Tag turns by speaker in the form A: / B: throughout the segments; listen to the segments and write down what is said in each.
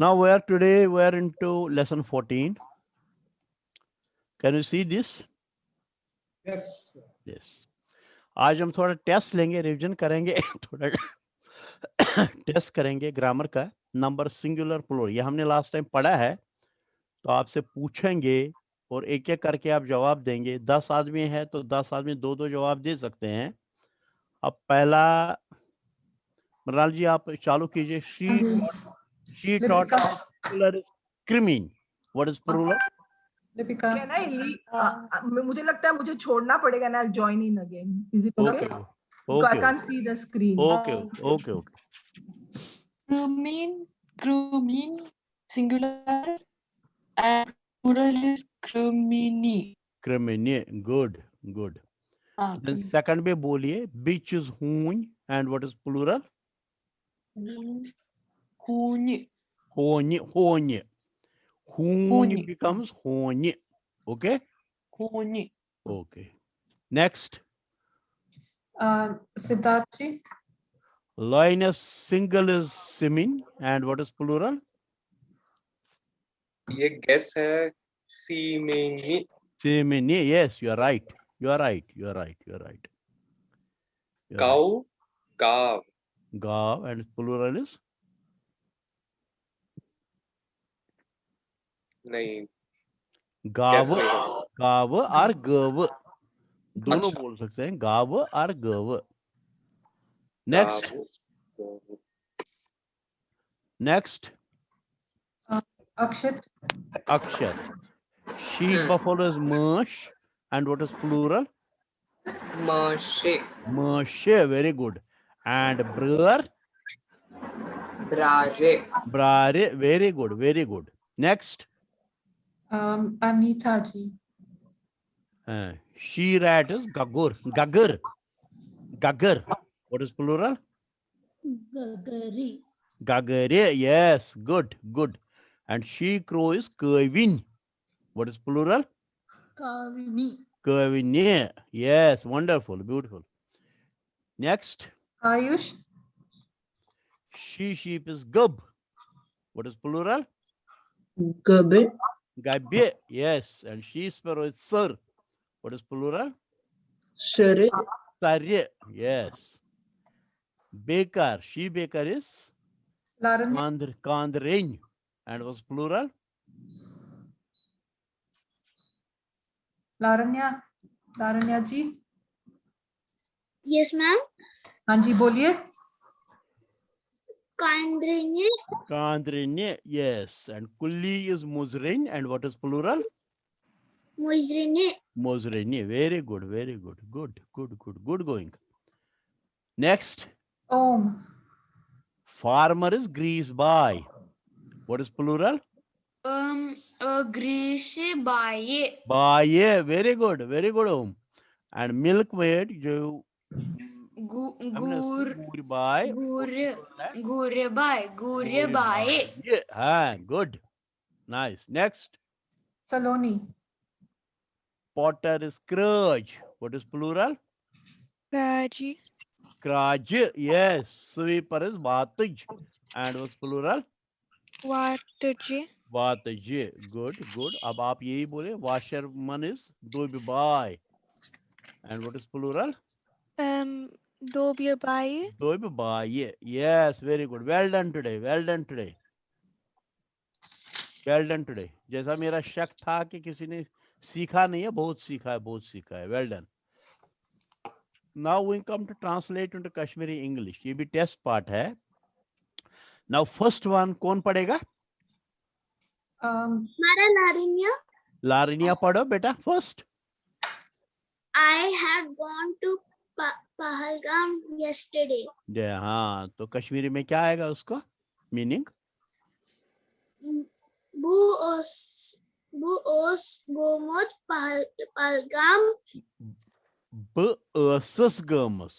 A: Now we are into lesson 14. Can you see this?
B: Yes.
A: Yes. आज हम थोड़ा test लेंगे, रिवीजन करेंगे थोड़ा टेस्ट करेंगे ग्रामर का। नंबर सिंगुलर प्लूरल ये हमने लास्ट टाइम पढ़ा है, तो आपसे पूछेंगे और एक एक करके आप जवाब देंगे। 10 आदमी है तो 10 आदमी दो दो जवाब दे सकते हैं। अब पहला मृणाल जी आप चालू कीजिए।
C: हाँ जी।
A: She taught
C: Lipika.
A: Plural is क्रिमीन। What is plural?
C: Lipika.
B: Can I leave? मुझे लगता है मुझे छोड़ना पड़ेगा ना. I'll join in again. Is it okay?
C: Okay.
B: I can't see the screen.
A: Okay okay okay.
D: Crumine, singular, and plural is crumini.
A: क्रिमिनी, good good. Then second में बोलिए बीच इज हून and what is plural?
D: Huni,
A: होन्य होन्य। हून
D: Huni.
A: becomes होन्य। Okay
D: huni.
A: Okay. Next
C: Siddharth ji.
A: Lions single is सिमिन and what is plural?
E: ये गेस है सीमेनी.
A: सिमिनी, yes you are right, you are right, you are right, you are right.
E: Cow गाव.
A: गाव एंड प्लूरल इज?
E: नहीं.
A: गाव,
E: Guess होगा.
A: गाव और गव दोनों
E: अच्छा.
A: बोल सकते हैं, गाव और गव। नेक्स्ट
E: गाव.
A: नेक्स्ट
C: अक्षित।
A: अक्षर। She buffalo is mush and what is plural?
E: माशे.
A: Mushe, very good. And brewer?
E: ब्रारे.
A: Brare, very good, very good. Next
C: Anita ji.
A: she rat is gagur, gagur, gagur. What is plural?
F: Gagari.
A: Gagare, yes, good, good. And she crow is kevin. What is plural?
F: Kavini.
A: Kevin, yes, wonderful, beautiful. Next
C: Ayush.
A: she sheep is gub. What is plural?
E: गबे.
A: Gabe, yes. And she sparrow is sir. What is plural?
E: शरे.
A: Sarye, yes. Baker, she baker is
C: लारण्य।
A: Kandrein. And was plural?
C: लारण्या। Laranya ji.
F: Yes, ma'am.
C: हाँ जी बोलिए।
F: Kandrini.
A: Kandrine, yes. And Kulli is Muzrin. And what is plural?
F: Mujrini.
A: Muzrini. Very good, very good. Good, good, good, good going. Next,
C: Om.
A: farmer is grease by. What is plural?
F: Greece by.
A: By, very good, very good. Om. And milkmaid, you
F: Gur.
A: by.
F: Gur by.
A: Yeah, good. Nice. Next,
C: Saloni.
A: potter is scrooge. What is plural?
D: Kaji,
A: Scrooge. Yes. Sweeper is Batuj. And what's plural?
D: Wataji,
A: Batuj. Good, good. अब आप यही बोले. Washerman is Doibai. And what is plural?
D: Dobyabai,
A: Doibai. Yes, very good. Well done today. Well done today. Well done today. जैसा मेरा शक था कि किसी ने सीखा नहीं है, बहुत सीखा है, बहुत सीखा है. Well done. Now we come to translate into Kashmiri English. ये भी टेस्ट पार्ट है. Now first one कौन पढ़ेगा?
F: Mara Larinya.
A: लारिनिया पढ़ो बेटा first.
F: I had gone to Pahalgam yesterday.
A: हाँ, तो कश्मीरी में क्या आएगा उसका meaning?
F: Bu os gomot Pahalgam.
A: बसस गमस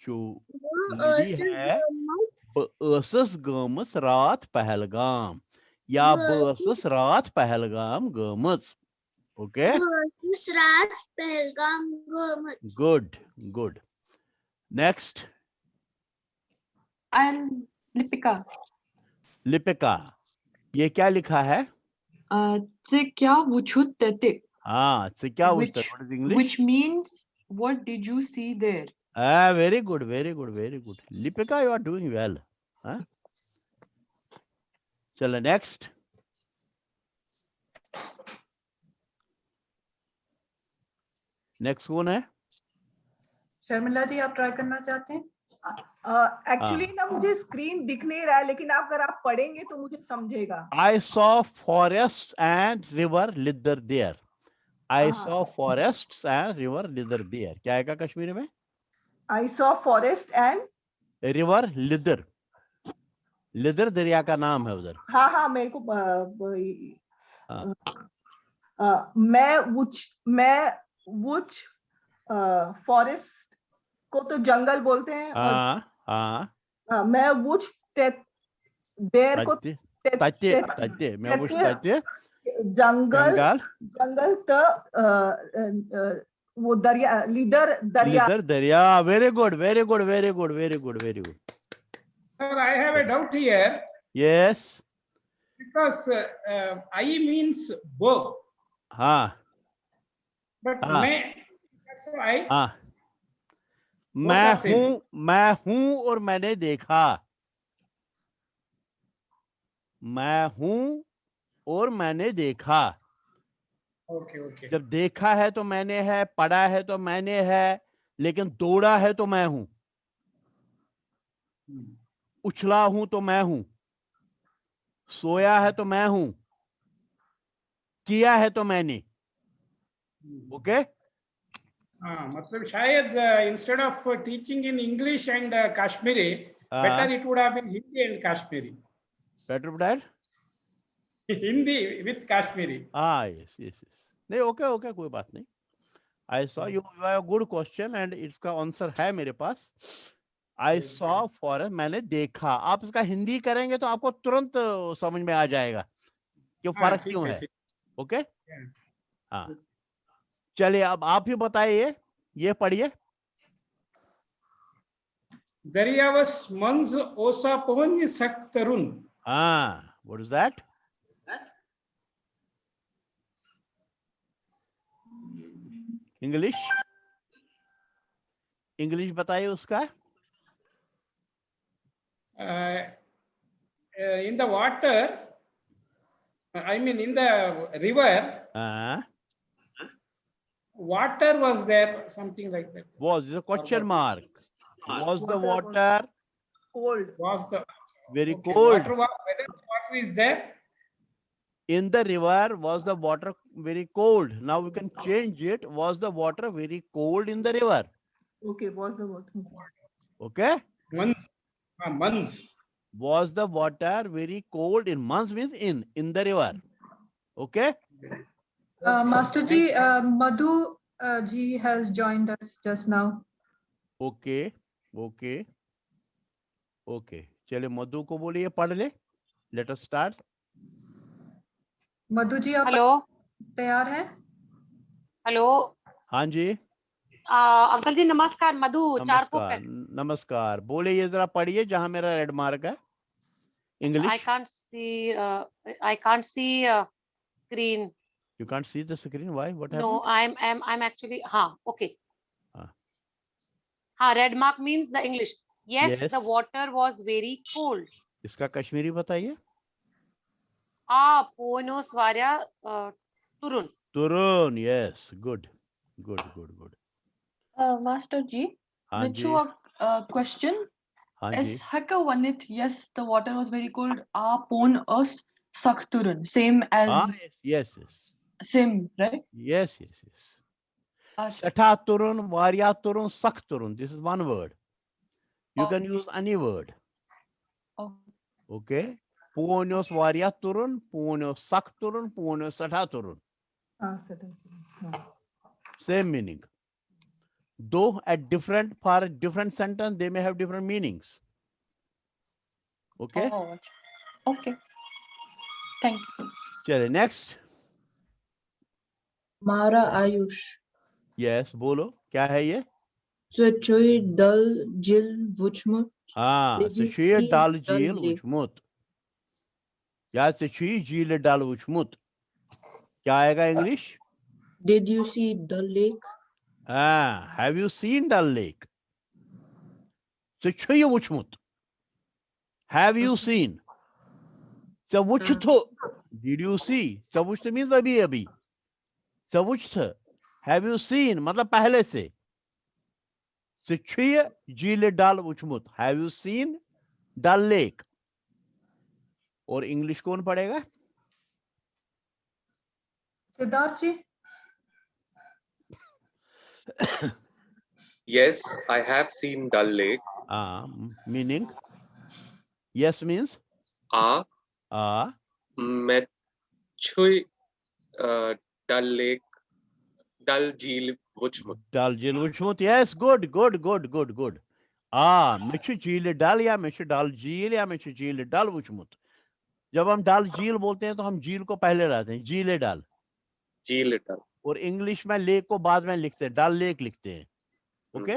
A: जो
F: Bu os
A: है
F: gomot.
A: बसस गमस रात पहलगाम या बसस रात पहलगाम गमस. Okay,
F: Srat Pahalgam gomot.
A: Good good. Next
D: and Lipika.
A: Lipika. ये क्या लिखा है?
G: Tsikya vuchutete,
A: हाँ, से क्या
G: which
A: Uttar? What is English?
G: which means what did you see there?
A: Very good, very good, very good. Lipika, you are doing well. हाँ? चलो next. Next कौन है?
C: शर्मिला जी आप ट्राई करना चाहते हैं?
B: एक्चुअली ना मुझे स्क्रीन दिख नहीं रहा है, लेकिन अगर आप पढ़ेंगे तो मुझे समझेगा.
A: I saw forest and river lither there. I
B: हाँ.
A: saw forests and river lither there. क्या आएगा कश्मीरी में?
B: I saw forest and
A: River lither. lither दरिया का नाम है उधर.
B: हाँ मेरे को मैं which फॉरेस्ट को तो जंगल बोलते हैं. और मैं which देर को
A: तत्ते मैं which तत्ते
B: जंगल तो वो दरिया लीडर
A: दरिया. Very good, very good, very good, very good, very good.
H: Sir, I have a doubt here.
A: Yes.
H: Because I means bow.
A: हाँ.
H: But मैं, so I.
A: हाँ. मैं हूँ और मैंने देखा. मैं हूँ और मैंने देखा.
H: Okay.
A: जब देखा है तो मैंने है, पढ़ा है तो मैंने है, लेकिन दौड़ा है तो मैं हूँ. उछला हूं तो मैं हूं. सोया है तो मैं हूं. किया है तो मैंने. ओके.
H: मतलब शायद instead of teaching in English and Kashmiri, better it would have been Hindi and Kashmiri.
A: Better better.
H: Hindi with Kashmiri.
A: Yes. नहीं, okay, कोई बात नहीं. I saw you have a good question and इसका answer है मेरे पास. I saw forest, मैंने देखा. आप इसका हिंदी करेंगे तो आपको तुरंत समझ में आ जाएगा कि फर्क क्यों है. ओके. हाँ, चलिए अब आप ही बताइए. ये पढ़िए.
H: दरियावस मंज ओसा पवन सक्तरुन.
A: What is that? इंग्लिश बताइए उसका.
H: In the water, I mean in the river, water was there, something like that.
A: Was the question mark? Was the water
B: cold?
H: Was the
A: very
H: okay,
A: cold?
H: whether the water is there?
A: In the river, was the water very cold? Now we can change it. Was the water very cold in the river?
B: Okay, was the water.
A: Okay.
H: Months.
A: Was the water very cold in months means in the river. Okay.
C: Master ji, Madhu ji has joined us just now.
A: Okay. चलिए मधु को बोलिए पढ़ ले. Let us start.
C: Madhu ji आप
D: hello.
C: तैयार हैं?
D: Hello.
A: हाँ जी.
D: Uncle जी नमस्कार. मधु चारकोप.
A: नमस्कार. बोले ये जरा पढ़िए जहां मेरा रेड मार्क है. English.
D: I can't see screen.
A: You can't see the screen. Why? What happened?
D: No, I'm actually. Okay. Red mark means the English. Yes, the water was very cold.
A: इसका कश्मीरी बताइए.
D: पोनो स्वार्या तुरुन.
A: तुरुन. Yes. Good.
G: Master ji,
A: हाँ
G: which
A: ji.
G: question?
A: हाँ
G: As
A: ji.
G: Haka Vanit, yes, the water was very cold. Pon us Sakturun. Same as
A: Yes.
G: same, right?
A: Yes. Satha turun, varya turun, sak turun. This is one word. You can use any word. Okay. Puonyos varya turun, puonyos sak turun, puonyos satha turun. Same meaning. Though for different sentence, they may have different meanings. Okay.
G: Okay. Thank you.
A: चलिए next.
E: मारा Ayush.
A: Yes, बोलो क्या है ये?
E: Sachoi dal jil vuchmut.
A: Sachoi dal jil vuchmut. या ची झील डल वुचमुत, क्या आएगा English?
E: Did you see Dal Lake?
A: Have you seen Dal Lake? ची वुचमुत, have you seen? Chavuchtho, did you see? Chavucht means abhi abhi. Chavucht, have you seen? मतलब पहले से. Sichhiya झील डल वुचमुत, have you seen Dal Lake? और English कौन पढ़ेगा?
C: सिद्धार्थ जी।
I: Yes, I have seen Dal Lake.
A: Meaning? Yes means?
I: मैं छुई Dal Lake, Dal Jheel Wuchmut.
A: Dal Jheel Wuchmut. Yes, good. मैं झील डल या मैं डल झील या मैं झील डल वुचमुत. जब हम डल झील बोलते हैं तो हम झील को पहले लाते हैं, झील डल. और इंग्लिश में लेक को बाद में लिखते हैं, डल लेक लिखते हैं. ओके?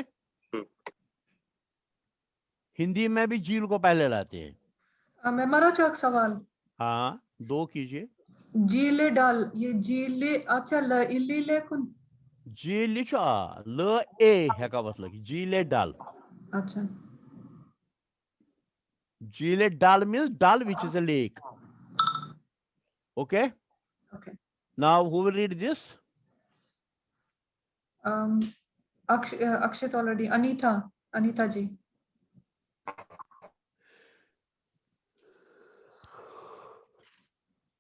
A: हिंदी में भी झील को पहले लाते हैं.
C: मैं मरा चौक सवाल।
A: हाँ, 2 कीजिए.
C: झीले डाल, ये झीले, अच्छा ल इल्ली लेकुन
A: झील ल ए हेका मतलब झीले डाल.
C: अच्छा.
A: झीले डाल means dal which is a lake. Okay? Now who will read this?
C: Akshit already. Anita ji.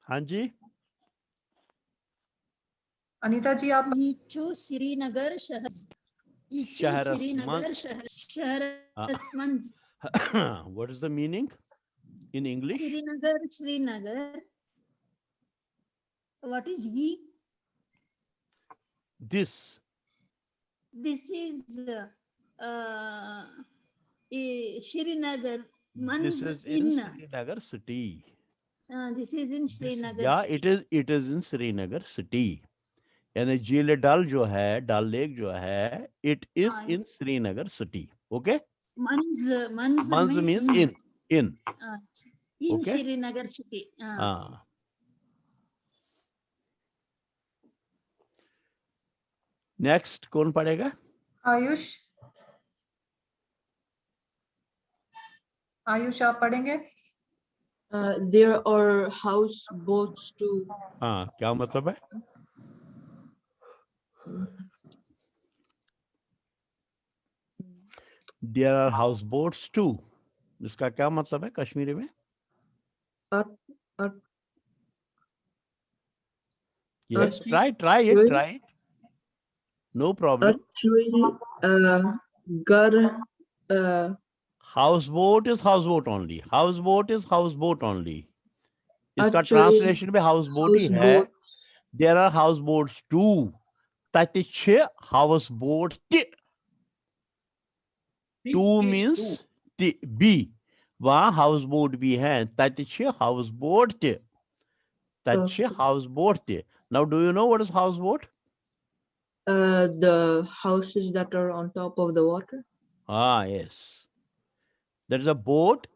A: हाँ जी.
C: अनीता जी आप.
F: नीचू श्रीनगर शहर.
A: What is the meaning in English?
F: Srinagar. What is ye?
A: This
F: is Srinagar.
A: This is in Srinagar city.
F: This is in Srinagar.
A: Yeah, it is in Srinagar city. यानी झील डल जो है, डल lake जो है, it is in Srinagar city. Okay?
F: Manz
A: means in.
F: In
A: Okay?
F: Srinagar city.
A: Next कौन पढ़ेगा?
C: आयुष आप पढ़ेंगे?
E: There are houseboats too.
A: क्या मतलब है? There are houseboats too. इसका क्या मतलब है कश्मीरी में? Yes, try it. No problem. Houseboat is houseboat only. इसका translation में houseboat ही है. There are houseboats too. तति छ houseboat ति. Two means B. वहाँ houseboat भी है. तति छ houseboat ति. तति छ houseboat ति. Now, do you know what is houseboat?
E: The houses that are on top of the water.
A: Yes. There is a boat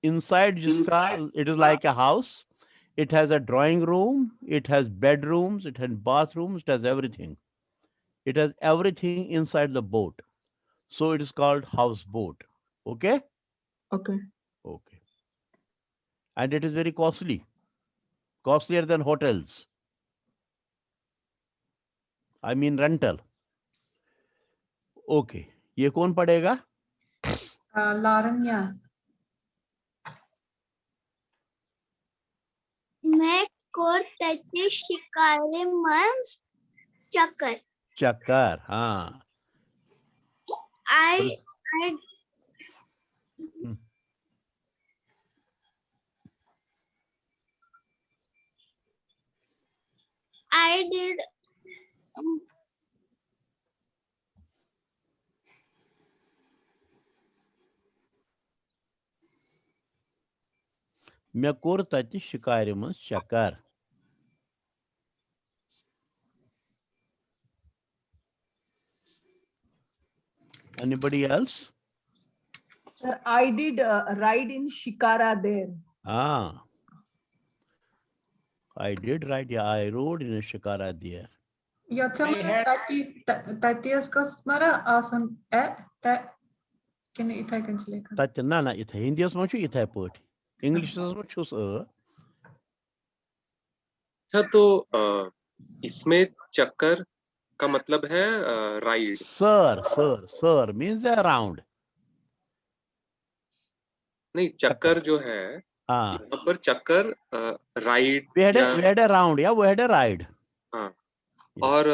A: inside jiska it is like a house. It has a drawing room. It has bedrooms. It has bathrooms. It has everything. It has everything inside the boat. So it is called houseboat. Okay?
E: Okay.
A: And it is very costly. Costlier than hotels. I mean rental. Okay. ये कौन पढ़ेगा?
C: लारन्या.
F: मैं core तते शिकारे मंस चक्कर.
A: हाँ.
F: I did
A: मैं core तति शिकारे मंस चक्कर. Anybody else?
B: Sir, I did ride in Shikara there.
A: I did write, yeah, I wrote in Shikara there.
C: Yatama tatias kasmara asan that can it I can select.
A: Tat na na itha Hindi as much itha put. English as much as
I: अच्छा तो इसमें चक्कर का मतलब है ride.
A: sir means around.
I: नहीं, चक्कर जो है यहाँ पर चक्कर ride
A: we had a round, yeah, we had a ride.
I: हाँ. और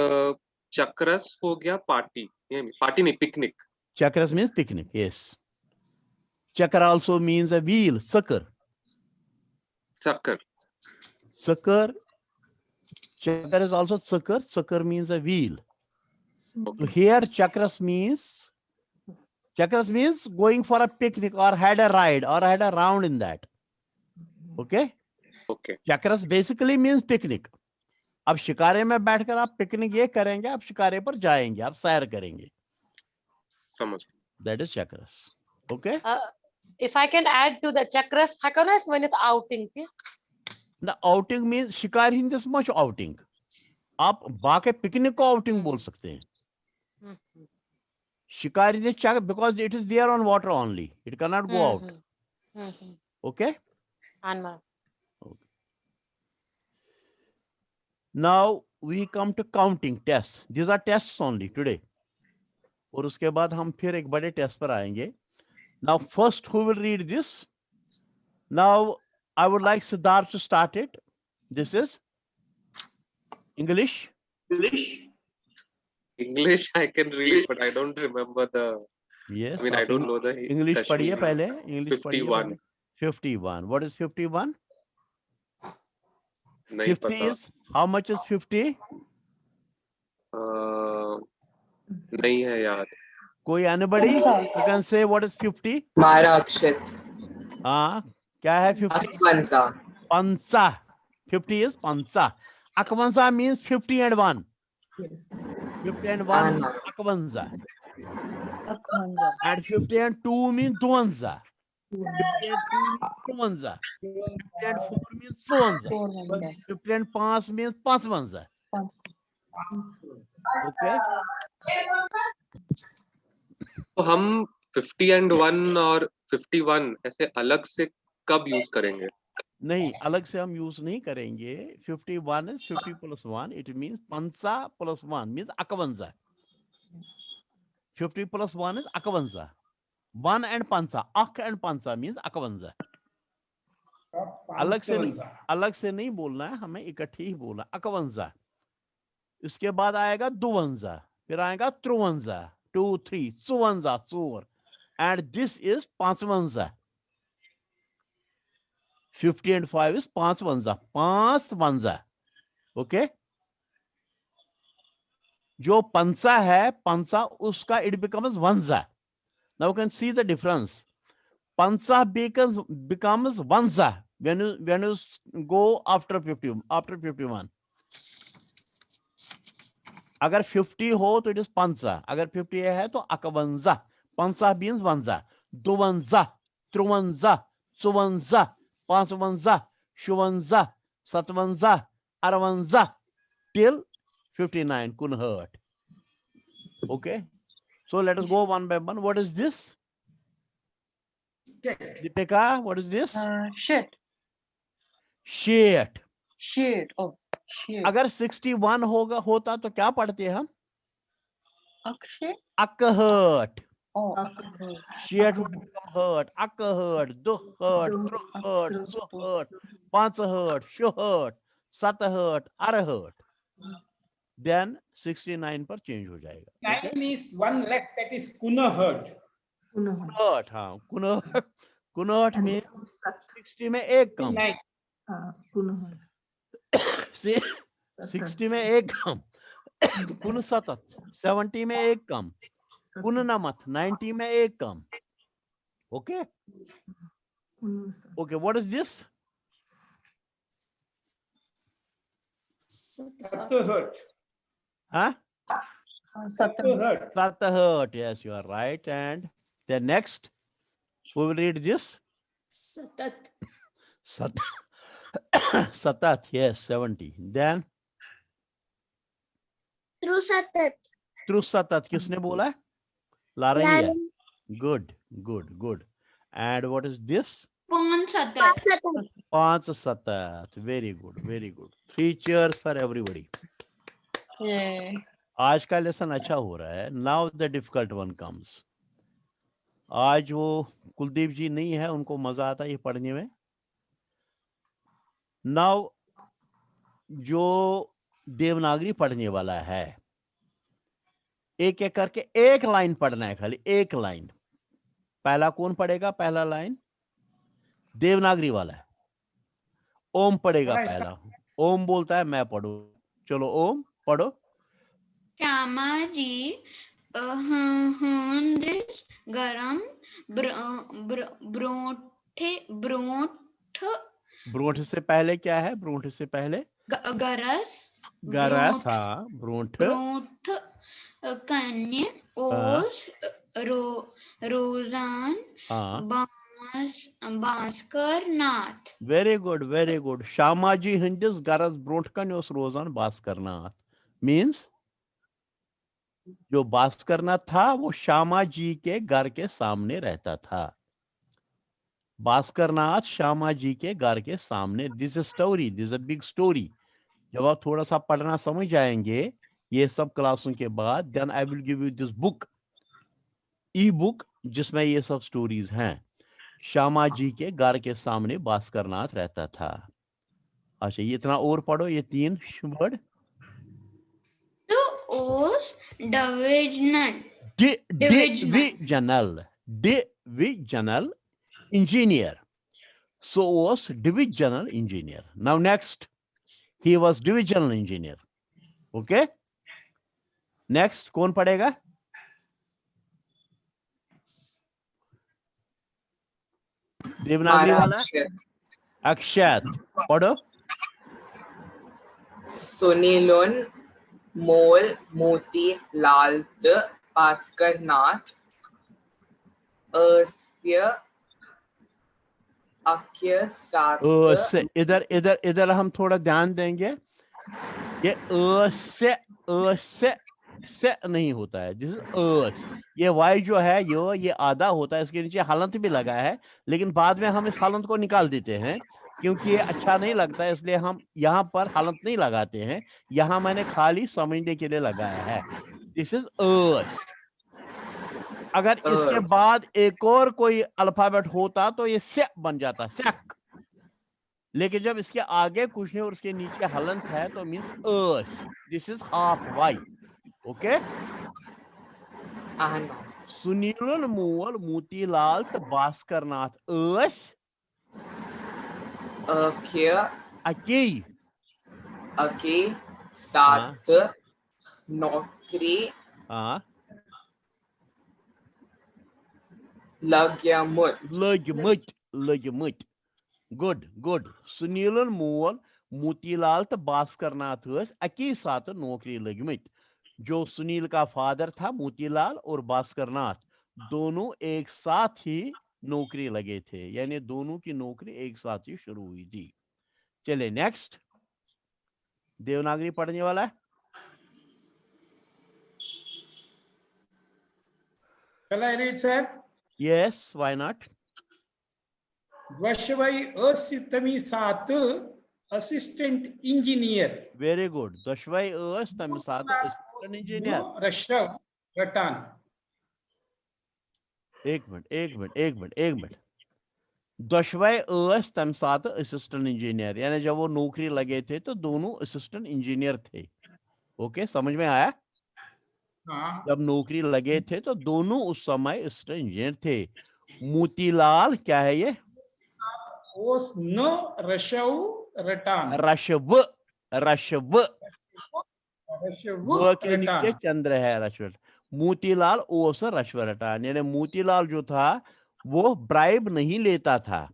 I: चक्रस हो गया पार्टी. पार्टी नहीं, picnic.
A: Chakras means picnic, yes. Chakra also means a wheel, sucker.
I: चक्कर.
A: Sucker. Chakra is also sucker. Sucker means a wheel. So here chakras means going for a picnic or had a ride or had a round in that. Okay?
I: Okay.
A: Chakras basically means picnic. अब शिकारे में बैठकर आप picnic ये करेंगे, आप शिकारे पर जाएंगे, आप सैर करेंगे.
I: समझ.
A: That is chakras. Okay?
D: If I can add to the chakras, hakanas when it's outing.
A: The outing means शिकार in this much outing. आप बाके पिकनिक को outing बोल सकते हैं. शिकार is chakra because it is there on water only. It cannot go out. Okay? Okay. Now we come to counting tests. These are tests only today. और उसके बाद हम फिर एक बड़े टेस्ट पर आएंगे. Now first who will read this? Now I would like Siddharth to start it. This is English.
I: English I can read, but I don't remember the.
A: Yes.
I: I mean, I don't know the
A: English पढ़िए
I: Kashmiri.
A: पहले. English
I: 51.
A: 51. What is 51?
I: नहीं
A: 50
I: पता.
A: is, how much is 50?
I: नहीं है याद.
A: कोई anybody? You can say what is 50?
J: Mara Akshit.
A: हाँ, क्या है 50?
J: Akvansa.
A: Pansa. 50 is Pansa. Akvansa means 50 and 1. 50 and 1 Akvansa. And 50 and 2 means Duanza. 50 and 3 means Tuanza. 50 and 4 means Suanza. 50 and 5 means Pansvanza. Okay?
I: तो हम 50 and 1 और 51 ऐसे अलग से कब यूज करेंगे?
A: नहीं, अलग से हम यूज नहीं करेंगे. 51 is 50 plus 1. It means Pansa plus 1 means Akavanza. 50 plus 1 is Akavanza. 1 and Pansa. Ak and Pansa means Akavanza. अलग से नहीं बोलना है, हमें इकट्ठी ही बोलना. Akavanza. इसके बाद आएगा Duvanza. फिर आएगा Truvanza. 2, 3. Suvanza, 4. And this is Pansvanza. 50 and 5 is Pansvanza. Pansvanza. Okay? जो पंसा है, पंसा उसका it becomes vanza. Now you can see the difference. Pansa becomes vanza when you go after 51. अगर 50 हो तो it is pansa. अगर 50 है तो akavanza. Pansa means vanza. Duvanza, Truvanza, Suvanza, Pansvanza, Shuvanza, Satvanza, Aravanza till 59 couldn't hurt. Okay, so let us go one by one. What is this? Deepika, what is this?
G: Shit.
A: Shit.
G: Shit. Oh, shit.
A: अगर 61 होता तो क्या पढ़ते हम?
G: Akshay.
A: Hurt.
G: Oh.
A: Shit would become hurt. Hurt. Hurt. Hurt. Hurt. Hurt. Hurt. Hurt. Hurt. Then 69 पर change हो जाएगा.
H: 9 is one left, that is Kunahurt.
A: Kunahurt, हाँ. Kunahurt में 60 में एक कम. 60 में एक कम. Kunasat 70 में एक कम. Kunanamat 90 में एक कम. Okay. Okay, what is this?
H: Satahurt.
A: Huh?
H: Satahurt.
A: Satahurt. Yes, you are right. And then next, who will read this?
F: Satat.
A: Satat, yes, 70. Then
F: Trusatat.
A: Trusatat, किसने बोला है? लारंगी है.
F: Laran.
A: Good, good, good. And what is this?
F: Ponsatat.
A: Panch Satat. Very good, very good. 3 cheers for everybody.
G: Yay.
A: आज का lesson अच्छा हो रहा है. Now the difficult one comes. आज वो कुलदीप जी नहीं है, उनको मजा आता है ये पढ़ने में. Now जो देवनागरी पढ़ने वाला है, एक एक करके एक लाइन पढ़ना है, खाली एक लाइन. पहला कौन पढ़ेगा? पहला लाइन देवनागरी वाला है. ओम पढ़ेगा पहला. ओम बोलता है मैं पढ़ू. चलो ओम पढ़ो.
F: श्यामा जी गरम
A: ब्रोंठ से पहले क्या है? ब्रोंठ से पहले
F: गरस
A: गरस. हाँ, ब्रोंठ.
F: कन्या ओस रोजान
A: हाँ,
F: Bhaskar Nath.
A: Very good, very good. Shyama ji हंदिस गरज ब्रोंठ कन ओस रोजान भास्कर नाथ. मीन्स जो भास्कर था वो श्यामा जी के घर के सामने रहता था. भास्कर नाथ श्यामा जी के घर के सामने. This story, this a big story. जब आप थोड़ा सा पढ़ना समझ जाएंगे ये सब क्लासों के बाद, then I will give you this book, e book, जिसमें ये सब स्टोरीज हैं. श्यामा जी के घर के सामने भास्कर नाथ रहता था. अच्छा, ये इतना और पढ़ो, ये 3 वर्ड.
F: ओस divisional
A: divisional engineer. So was divisional engineer. Now next, he was divisional engineer. Okay. Next, कौन पढ़ेगा? देवनागरी वाला. अक्षत पढ़ो.
J: सुनीलोन मोल मोती लालत भास्कर नाथ अस्य अक्य सात.
A: इधर इधर इधर हम थोड़ा ध्यान देंगे. ये से नहीं होता है. दिस इज ये वाई जो है ये आधा होता है. इसके नीचे हलंत भी लगा है, लेकिन बाद में हम इस हलंत को निकाल देते हैं क्योंकि ये अच्छा नहीं लगता है, इसलिए हम यहाँ पर हलंत नहीं लगाते हैं. यहाँ मैंने खाली समझने के लिए लगाया है. दिस इज अगर इसके बाद एक और कोई अल्फाबेट होता तो ये से बन जाता, सेक. लेकिन जब इसके आगे कुछ नहीं और उसके नीचे हलंत है तो means this is half y. Okay. Sunil Mool Motilal Bhaskar नाथ
J: अके साथ नौकरी
A: लगमत. Good good. सुनील मूल मोतीलाल तो भास्कर नाथ अकी साथ नौकरी लगमत. जो सुनील का फादर था मोतीलाल और भास्कर नाथ दोनों एक साथ ही नौकरी लगे थे, यानी दोनों की नौकरी एक साथ ही शुरू हुई थी. चले नेक्स्ट. देवनागरी पढ़ने वाला है.
H: Shall I read, sir?
A: Yes, why not?
H: द्वशवई अस्यतमी सात assistant engineer.
A: Very good. द्वशवई अस्यतमी सात assistant engineer.
H: रशव रटान.
A: एक मिनट. दशवाई अस तम साथ असिस्टेंट इंजीनियर, यानी जब वो नौकरी लगे थे तो दोनों असिस्टेंट इंजीनियर थे. ओके, समझ में आया?
H: हाँ.
A: जब नौकरी लगे थे तो दोनों उस समय असिस्टेंट इंजीनियर थे. मोतीलाल क्या है ये?
H: ओस न रशव रटान.
A: रशव के नीचे चंद्र है. रशव. मोतीलाल ओस रशव रटान, यानी मोतीलाल जो था वो ब्राइब नहीं लेता था,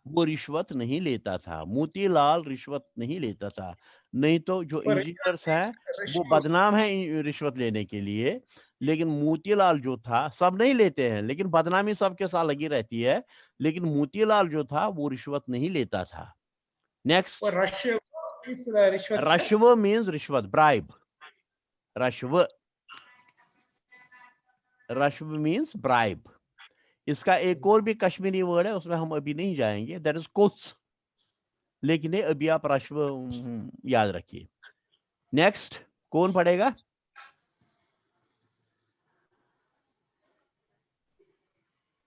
A: वो रिश्वत नहीं लेता था. मोतीलाल रिश्वत नहीं लेता था. नहीं तो जो इंजीनियर्स हैं वो बदनाम है रिश्वत लेने के लिए, लेकिन मोतीलाल जो था, सब नहीं लेते हैं लेकिन बदनामी सबके साथ लगी रहती है, लेकिन मोतीलाल जो था वो रिश्वत नहीं लेता था. Next,
H: Rashwa is Rishwat. sir.
A: Rashwa means Rishwat, bribe. Rashwa. Rashwa means bribe. इसका एक और भी कश्मीरी वर्ड है, उसमें हम अभी नहीं जाएंगे, दैट इज कोस, लेकिन ये अभी आप रश्व याद रखिए। नेक्स्ट कौन पढ़ेगा?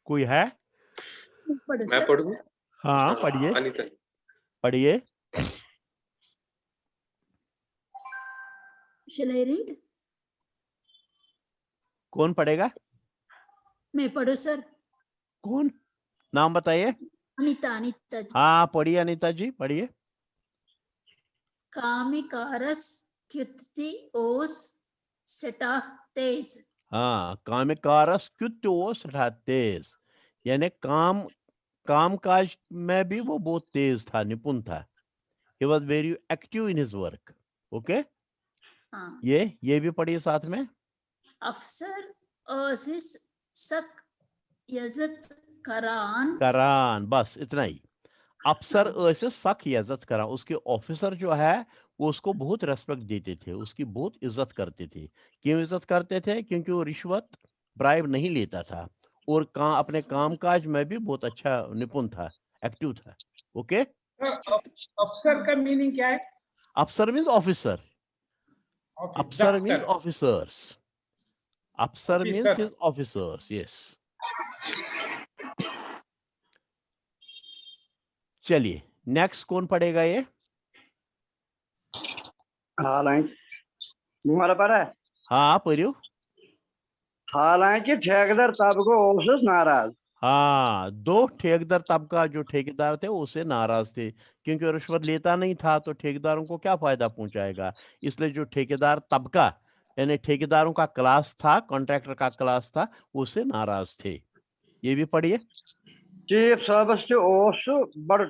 A: कोई है?
I: मैं पढ़ूं?
A: हाँ पढ़िए,
I: अनीता।
A: पढ़िए।
K: Shall I read?
A: कौन पढ़ेगा?
K: मैं पढ़ू सर।
A: कौन? नाम बताइए।
K: अनीता, अनीता जी।
A: हाँ पढ़िए अनीता जी, पढ़िए।
K: कामिकारस क्युत्ति ओस सेटाह तेज।
A: हाँ, कामिकारस क्युत्योस तेज, यानी कामकाज में भी वो बहुत तेज था, निपुण था। He was very active in his work. Okay?
K: हाँ।
A: ये भी पढ़िए साथ में।
K: अफसर ओसिस सक यजत करान।
A: बस इतना ही। अफसर ऐसे सख इज्जत करा, उसके ऑफिसर जो है वो उसको बहुत रेस्पेक्ट देते थे, उसकी बहुत इज्जत करते थे। क्यों इज्जत करते थे? क्योंकि वो रिश्वत ब्राइब नहीं लेता था और अपने कामकाज में भी बहुत अच्छा निपुण था, एक्टिव था। ओके?
H: अफसर का मीनिंग क्या है?
A: अफसर मीन्स ऑफिसर। अफसर मीन्स ऑफिसर्स। अफसर मीन्स ऑफिसर्स, यस। चलिए नेक्स्ट कौन पढ़ेगा ये? हाँ पढ़ियो।
L: हालांकि ठेकेदार तबका ओसुस नाराज।
A: हाँ, दो ठेकेदार तबका जो ठेकेदार थे उससे नाराज थे, क्योंकि रिश्वत लेता नहीं था तो ठेकेदारों को क्या फायदा पहुंचाएगा। इसलिए जो ठेकेदार तबका यानी ठेकेदारों का क्लास था, कॉन्ट्रैक्टर का क्लास था, उससे नाराज थे। ये भी पढ़िए।
L: चीफ सर्विस बड़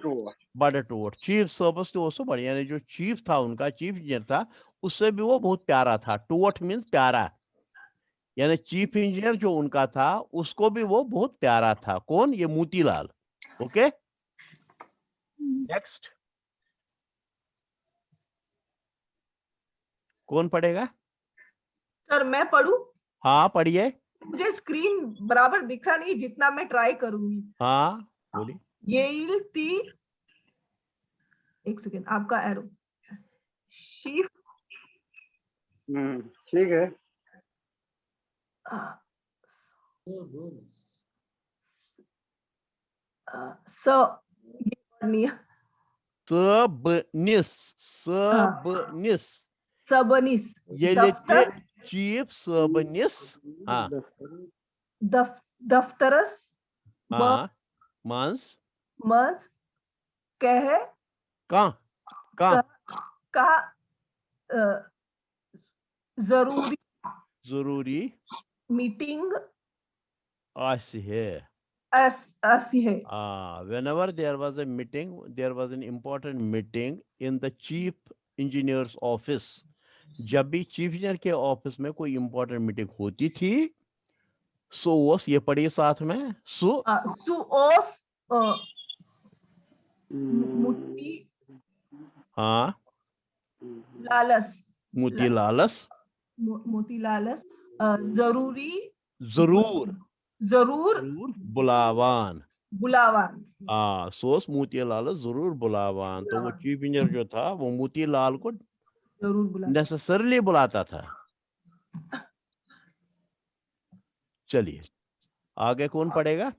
L: टूट।
A: चीफ सर्विस बड़, यानी जो चीफ था उनका, चीफ इंजीनियर था, उससे भी वो बहुत प्यारा था। टूट मीन्स प्यारा, यानी चीफ इंजीनियर जो उनका था उसको भी वो बहुत प्यारा था। कौन? ये मोतीलाल। ओके? नेक्स्ट कौन पढ़ेगा?
B: सर मैं पढ़ूं?
A: हाँ पढ़िए।
B: मुझे स्क्रीन बराबर दिखा नहीं, जितना मैं ट्राई करूंगी।
A: हाँ बोलिए।
B: ये एक सेकेंड, आपका एरो शीफ।
L: ठीक है।
B: सबनिस
A: ये चीफ सबनिस। हाँ
B: दफ्तरस।
A: हाँ मंस
B: कह का जरूरी मीटिंग
A: ऐसी है। Whenever there was a meeting, there was an important meeting in the chief engineer's office. जब भी चीफ इंजीनियर के ऑफिस में कोई इंपॉर्टेंट मीटिंग होती थी, सोस, ये पढ़िए साथ में।
B: सुओस
A: हाँ
B: मोतीलालस जरूर
A: बुलावान।
B: सोस
A: मोतीलाल जरूर बुलावान। तो वो चीफ इंजीनियर जो था वो मोतीलाल को नेसेसरली बुलाता था। चलिए आगे कौन पढ़ेगा?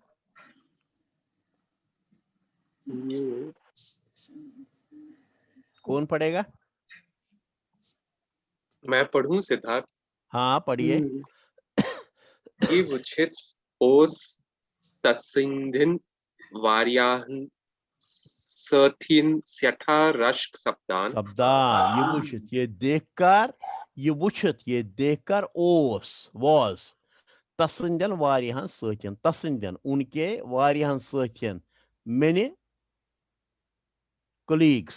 A: कौन पढ़ेगा?
I: मैं पढ़ूं सिद्धार्थ?
A: हाँ पढ़िए।
I: ये वुचित ओस तसिंधिन वार्याहन सर्थिन स्यठा रश्क शब्दान।
A: ये देखकर ओस वाज तसिंधन वार्याहन सथिन, तसिंधन उनके वार्याहन सथिन मैंने कुलीग्स,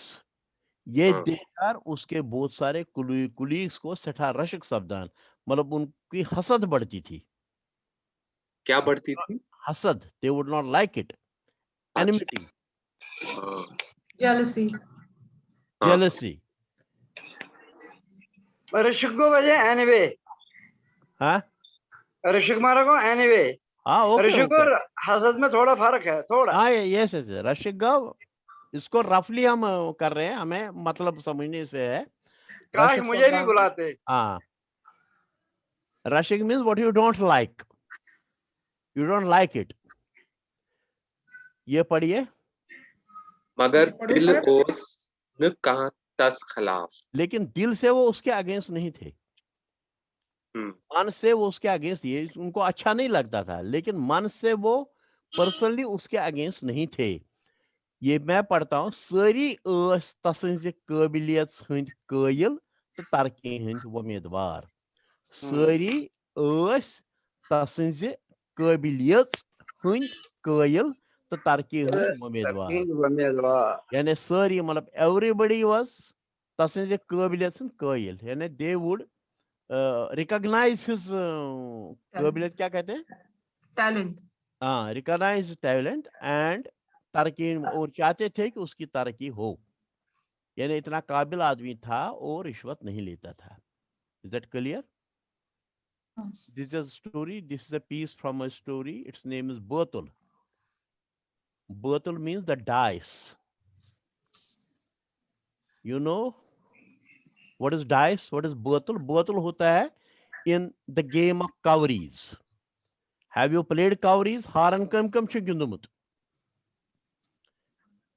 A: ये देखकर उसके बहुत सारे कुलीग्स को सठा रश्क शब्दान, मतलब उनकी हसद बढ़ती थी।
I: क्या बढ़ती थी?
A: हसद। They would not like it. Enmity.
C: Jealousy.
A: jealousy.
L: ऋषिक को वजह anyway.
A: हाँ
L: ऋषिक मारा को anyway.
A: हाँ ओके
L: ऋषिक और हसद में थोड़ा फर्क है, थोड़ा.
A: हाँ यस यस रशिक इसको रफली हम कर रहे हैं, हमें मतलब समझने से है.
L: काश मुझे भी बुलाते.
A: हाँ रशिक means what you don't like, you don't like it. ये पढ़िए.
I: मगर दिल ओस न कहा तस खिलाफ.
A: लेकिन दिल से वो उसके अगेंस्ट नहीं थे, मन से वो उसके अगेंस्ट, ये उनको अच्छा नहीं लगता था, लेकिन मन से वो पर्सनली उसके अगेंस्ट नहीं थे. ये मैं पढ़ता हूँ. सारी तसंज काबिलियत हंद कायल तो तरक्की हंद उम्मीदवार. सारी तसंज काबिलियत हंद कायल तो तरक्की हंद उम्मीदवार. यानी सारी मतलब एवरीबडी वाज तसंज काबिलियत हंद कायल. यानी दे वुड रिकॉग्नाइज हिज काबिलियत, क्या कहते हैं,
B: टैलेंट.
A: हाँ रिकॉग्नाइज टैलेंट एंड तरक्की, और चाहते थे कि उसकी तरक्की हो. यानी इतना काबिल आदमी था और रिश्वत नहीं लेता था. Is that clear? This is a story, this is a piece from a story. It's name is बोतल. बोतल means the dice. You know what is dice, what is बोतल? बोतल होता है इन द गेम ऑफ कवरीज. Have you played कवरीज? हारन कम कम छ गिंदुमुत.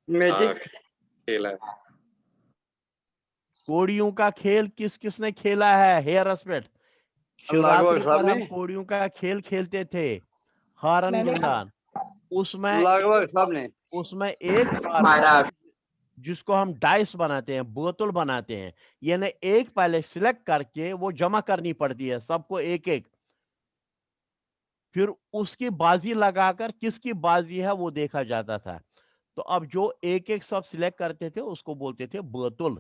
L: मैजिक
I: खेला है.
A: कोड़ियों का खेल किस किसने खेला है? Hair husband. शिवरात्रि पर हम कोड़ियों का खेल खेलते थे, हारन गिंदान. उसमें
L: लगभग सबने.
A: उसमें एक हार जिसको हम डाइस बनाते हैं, बोतल बनाते हैं. यानी एक पहले सिलेक्ट करके वो जमा करनी पड़ती है सबको एक एक, फिर उसकी बाजी लगाकर किसकी बाजी है वो देखा जाता था. तो अब जो एक एक सब सिलेक्ट करते थे उसको बोलते थे बोतल.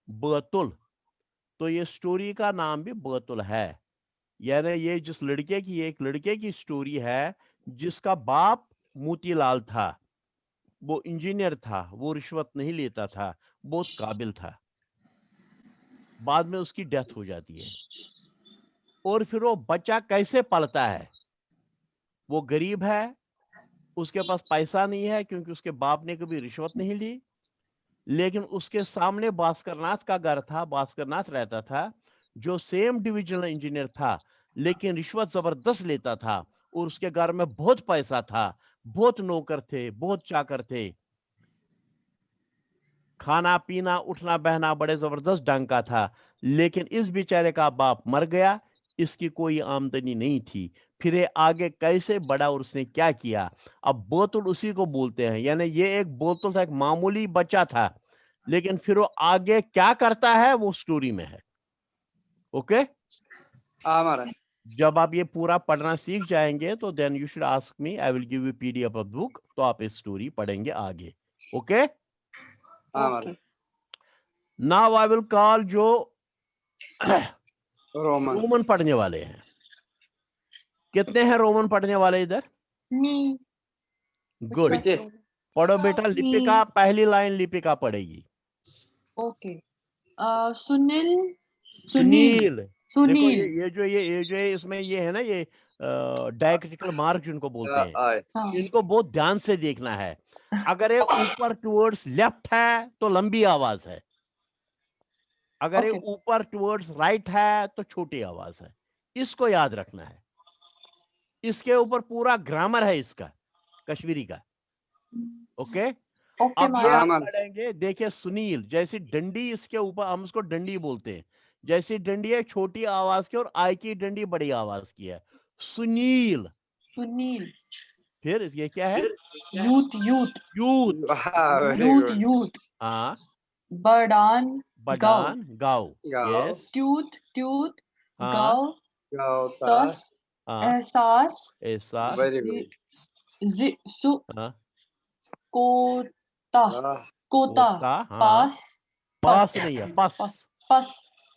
A: बोतल. तो ये स्टोरी का नाम भी बोतल है. यानी ये जिस लड़के की, एक लड़के की स्टोरी है जिसका बाप मोतीलाल था, वो इंजीनियर था, वो रिश्वत नहीं लेता था, बहुत काबिल था. बाद में उसकी डेथ हो जाती है. और फिर वो बच्चा कैसे पलता है? वो गरीब है, उसके पास पैसा नहीं है क्योंकि उसके बाप ने कभी रिश्वत नहीं ली, लेकिन उसके सामने भास्करनाथ का घर था. भास्करनाथ रहता था जो सेम डिविजनल इंजीनियर था, लेकिन रिश्वत जबरदस्त लेता था. और उसके घर में बहुत पैसा था, बहुत नौकर थे, बहुत चाकर थे. खाना पीना उठना बहना बड़े जबरदस्त ढंग का था. लेकिन इस बेचारे का बाप मर गया, इसकी कोई आमदनी नहीं थी. फिर ये आगे कैसे बढ़ा और उसने क्या किया? अब बोतल उसी को बोलते हैं. यानी ये एक बोतल था, एक मामूली बच्चा था, लेकिन फिर वो आगे क्या करता है वो स्टोरी में है. ओके
L: हमारा
A: जब आप ये पूरा पढ़ना सीख जाएंगे तो then you should ask me, I will give you PDF of book. तो आप इस स्टोरी पढ़ेंगे आगे. Okay now I will call जो रोमन पढ़ने वाले हैं. कितने हैं रोमन पढ़ने वाले इधर? गुड. पढ़ो बेटा. लिपिका पहली लाइन लिपिका पढ़ेगी.
G: ओके. सुनील.
A: सुनील.
G: सुनील.
A: देखो ये जो है इसमें ये है ना, ये डायक्रिटिकल मार्क जिनको बोलते हैं, इनको बहुत ध्यान से देखना है. अगर ये ऊपर टुवर्ड्स लेफ्ट है तो लंबी आवाज है, अगर ये ऊपर टुवर्ड्स राइट है तो छोटी आवाज है. इसको याद रखना है. इसके ऊपर पूरा ग्रामर है इसका, कश्मीरी का. ओके अब ये हम पढ़ेंगे. देखिए सुनील, जैसी डंडी इसके ऊपर, हम उसको डंडी बोलते हैं. जैसी डंडी है छोटी आवाज की और आई की डंडी बड़ी आवाज की है. सुनील.
G: सुनील.
A: फिर ये क्या है?
G: Youth. Youth.
A: Youth.
G: Youth. Youth.
A: हाँ.
G: बडान.
A: बडान गाओ. यस.
G: ट्यूथ. ट्यूथ.
A: हाँ.
G: गाओ. तस. एहसास.
A: एहसास.
G: हाँ. कोता. कोता. पास.
A: पास नहीं है, पास.
G: पास.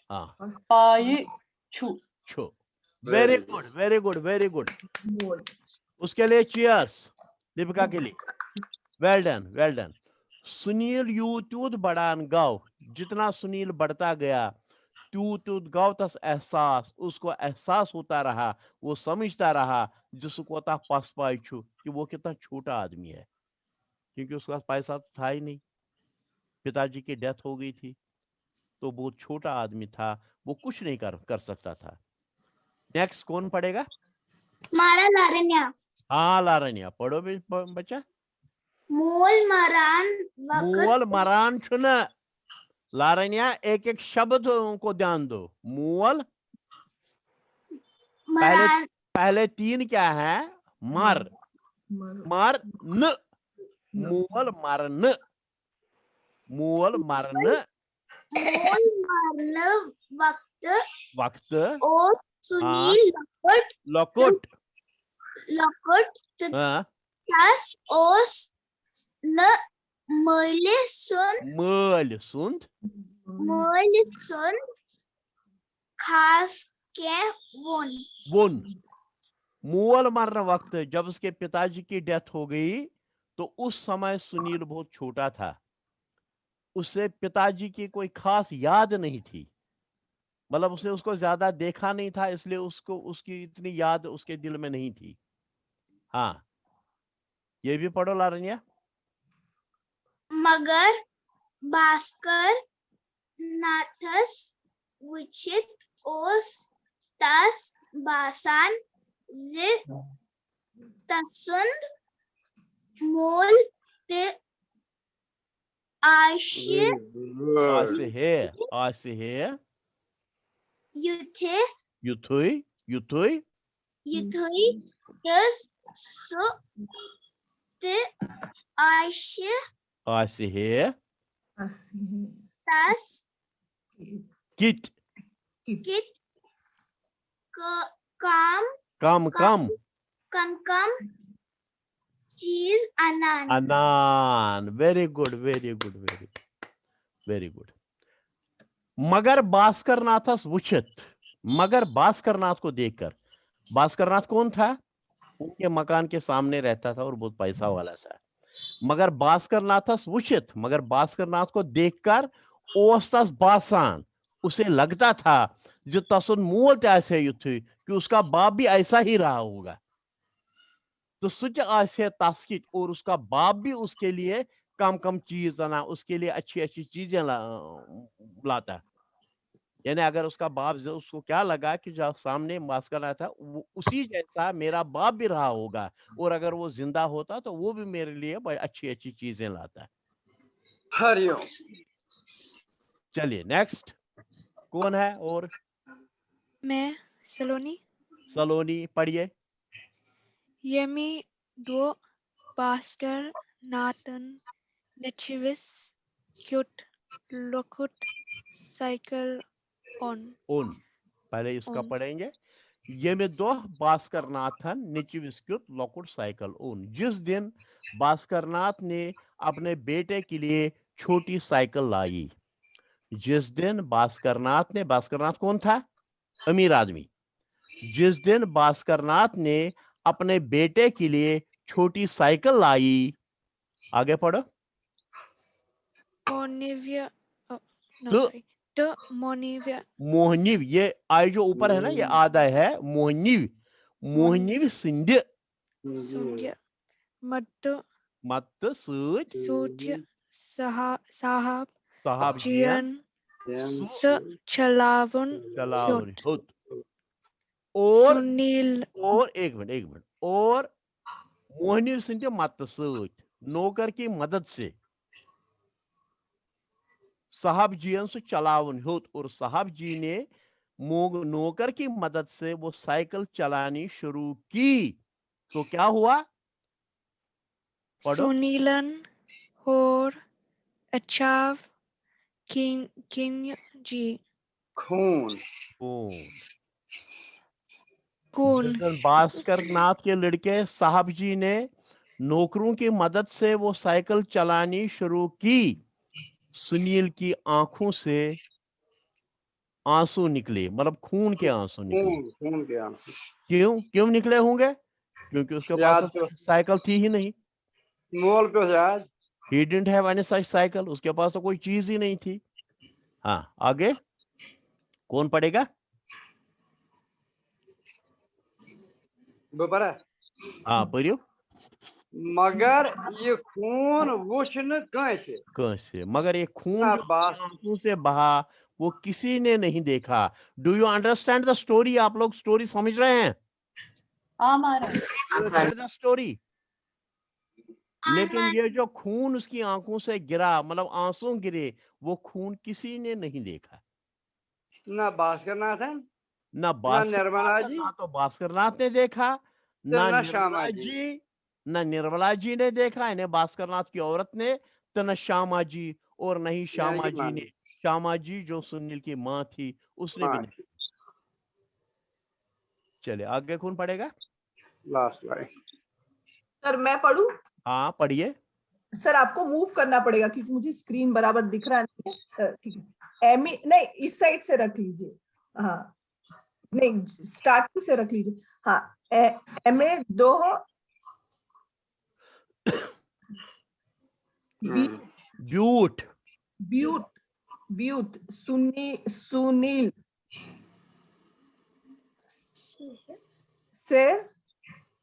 A: हाँ.
G: पाये. छू.
A: छू. Very good, very good, very good. उसके लिए चीयर्स लिपिका के लिए. Well done, well done. Sunil यूट्यूद बढ़ान गाव, जितना सुनील बढ़ता गया त्यूत गाव तस एहसास, उसको एहसास होता रहा, वो समझता रहा जिसको ता पास पाई छू कि वो कितना छोटा आदमी है, क्योंकि उसके पास पैसा तो था ही नहीं, पिताजी की डेथ हो गई थी, तो बहुत छोटा आदमी था, वो कुछ नहीं कर सकता था। नेक्स्ट कौन पढ़ेगा?
F: मारा लारण्या।
A: हाँ लारण्या पढ़ो बच्चा।
F: मोल मरान
A: मोल मरान छुन, लारण्या एक एक शब्द को ध्यान दो। मोल पहले तीन क्या है? मर मर न, मोल मरन, मोल मरन,
F: मोल मरन वक्त
A: वक्त,
F: और सुनील
A: लकुट
F: लकुट तस ओस न मले सुन खास के वन।
A: मोल मरने वक्त जब उसके पिताजी की डेथ हो गई तो उस समय सुनील बहुत छोटा था, उससे पिताजी की कोई खास याद नहीं थी, मतलब उसने उसको ज्यादा देखा नहीं था, इसलिए उसको उसकी इतनी याद उसके दिल में नहीं थी। हाँ ये भी पढ़ो लारण्या।
F: मगर भास्कर नाथस विचित ओस तस बासान जे तसुंद मोल ते आशे
A: युथुई
F: तस सु ते आशे तस
A: किट
F: कम चीज
A: अनान। Very good very good very very good. मगर भास्कर नाथस वुचित, मगर भास्कर नाथ को देखकर, भास्कर नाथ कौन था? उनके मकान के सामने रहता था और बहुत पैसा वाला था। मगर भास्कर नाथस वुचित, मगर भास्कर नाथ को देखकर ओस्तस बासान, उसे लगता था जो तसुन मूल ऐसे युद्ध कि उसका बाप भी ऐसा ही रहा होगा, तो सुच आसे तास्कित, और उसका बाप भी उसके लिए कम कम चीज लाना, उसके लिए अच्छी अच्छी चीजें लाता। यानी अगर उसका बाप उसको क्या लगा कि जो सामने भास्कर आया था वो उसी जैसा मेरा बाप भी रहा होगा, और अगर वो जिंदा होता तो वो भी मेरे लिए बड़ी अच्छी अच्छी चीजें लाता।
L: हरिओम।
A: चलिए नेक्स्ट कौन है? और
M: मैं सलोनी
A: पढ़िए।
M: यमी दो पास्टर नातन नेचिविस क्यूट लोकुट साइकिल ऑन
A: पहले इसका पढ़ेंगे। ये में दो भास्कर नाथन निचिविस्क्युत लोकुट साइकिल ओन। जिस दिन भास्कर नाथ ने अपने बेटे के लिए छोटी साइकिल लाई, जिस दिन भास्कर नाथ कौन था? अमीर आदमी। जिस दिन भास्कर नाथ ने अपने बेटे के लिए छोटी साइकिल लाई, आगे पढ़ो। मोहनीव, ये आई जो ऊपर है ना, ये आधा है मोहनीव सिंध्य मत
M: सूर्य साहब
A: जियन
M: चलावन
A: होत। और सुनील, और एक मिनट और मोहनीव सिंध्य मत नौकर की मदद से साहब जियन से चलावन होत, और साहब जी ने नौकर की मदद से वो साइकिल चलानी शुरू की, तो क्या हुआ?
M: सुनीलन और अचाव किन जी
L: खून
A: भास्कर नाथ के लड़के साहब जी ने नौकरों की मदद से वो साइकिल चलानी शुरू की, सुनील की आंखों से आंसू निकले, मतलब खून के आंसू निकले। क्यों निकले होंगे? क्योंकि उसके पास तो साइकिल थी ही नहीं।
L: मोल पे आज
A: He didn't have any such cycle. उसके पास तो कोई चीज ही नहीं थी. हाँ, आगे कौन पढ़ेगा?
L: बपरा
A: हाँ, पढ़ियो.
L: मगर ये खून वुशन
A: कैसे? मगर ये खून
L: ना
A: जो
L: बास
A: आंखों से बहा वो किसी ने नहीं देखा. Do you understand the story? आप लोग स्टोरी समझ रहे हैं? The story. लेकिन ये जो खून उसकी आंखों से गिरा, मतलब आंसू गिरे, वो खून किसी ने नहीं देखा.
L: ना भास्कर नाथ है
A: ना
L: निर्मला जी,
A: ना तो भास्कर नाथ ने देखा, ना
L: ना
A: निर्मला
L: श्यामा
A: जी, ना निर्मला जी ने देखा, इन्हें भास्कर नाथ की औरत ने, तो न श्यामा जी, और नहीं श्यामा
L: की
A: जी
L: माँ
A: ने. श्यामा जी जो सुनील की माँ थी, उसने भी नहीं. चले आगे कौन पढ़ेगा?
L: Last line.
B: सर मैं पढ़ूं?
A: हाँ, पढ़िए.
B: सर आपको मूव करना पड़ेगा क्योंकि मुझे स्क्रीन बराबर दिख रहा नहीं है. ठीक है, एमी नहीं, इस साइड से रख लीजिए. हाँ नहीं, स्टार्टिंग से रख लीजिए. हाँ, एमे दो
A: ब्यूट
B: ब्यूट ब्यूट सुनील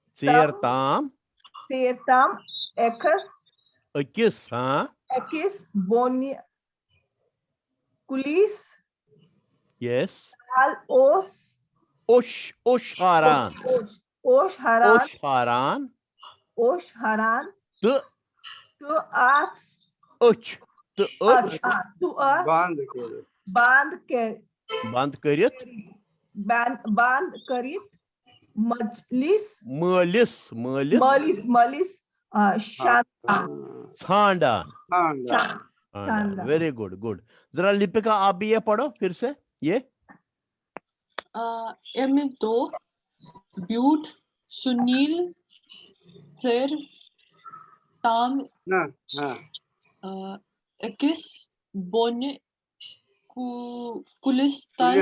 A: शेरताम
B: एक्स
A: 21. हाँ,
B: बोनिया कुलिस
A: यस. ओशहारान बांध करित मलिस शानदार. Very good, good. जरा लिपिका आप भी ये पढ़ो फिर से. ये
G: एम दो ब्यूट सुनील सिर ताम
L: ना
G: इक्कीस बोने कुलिस्तान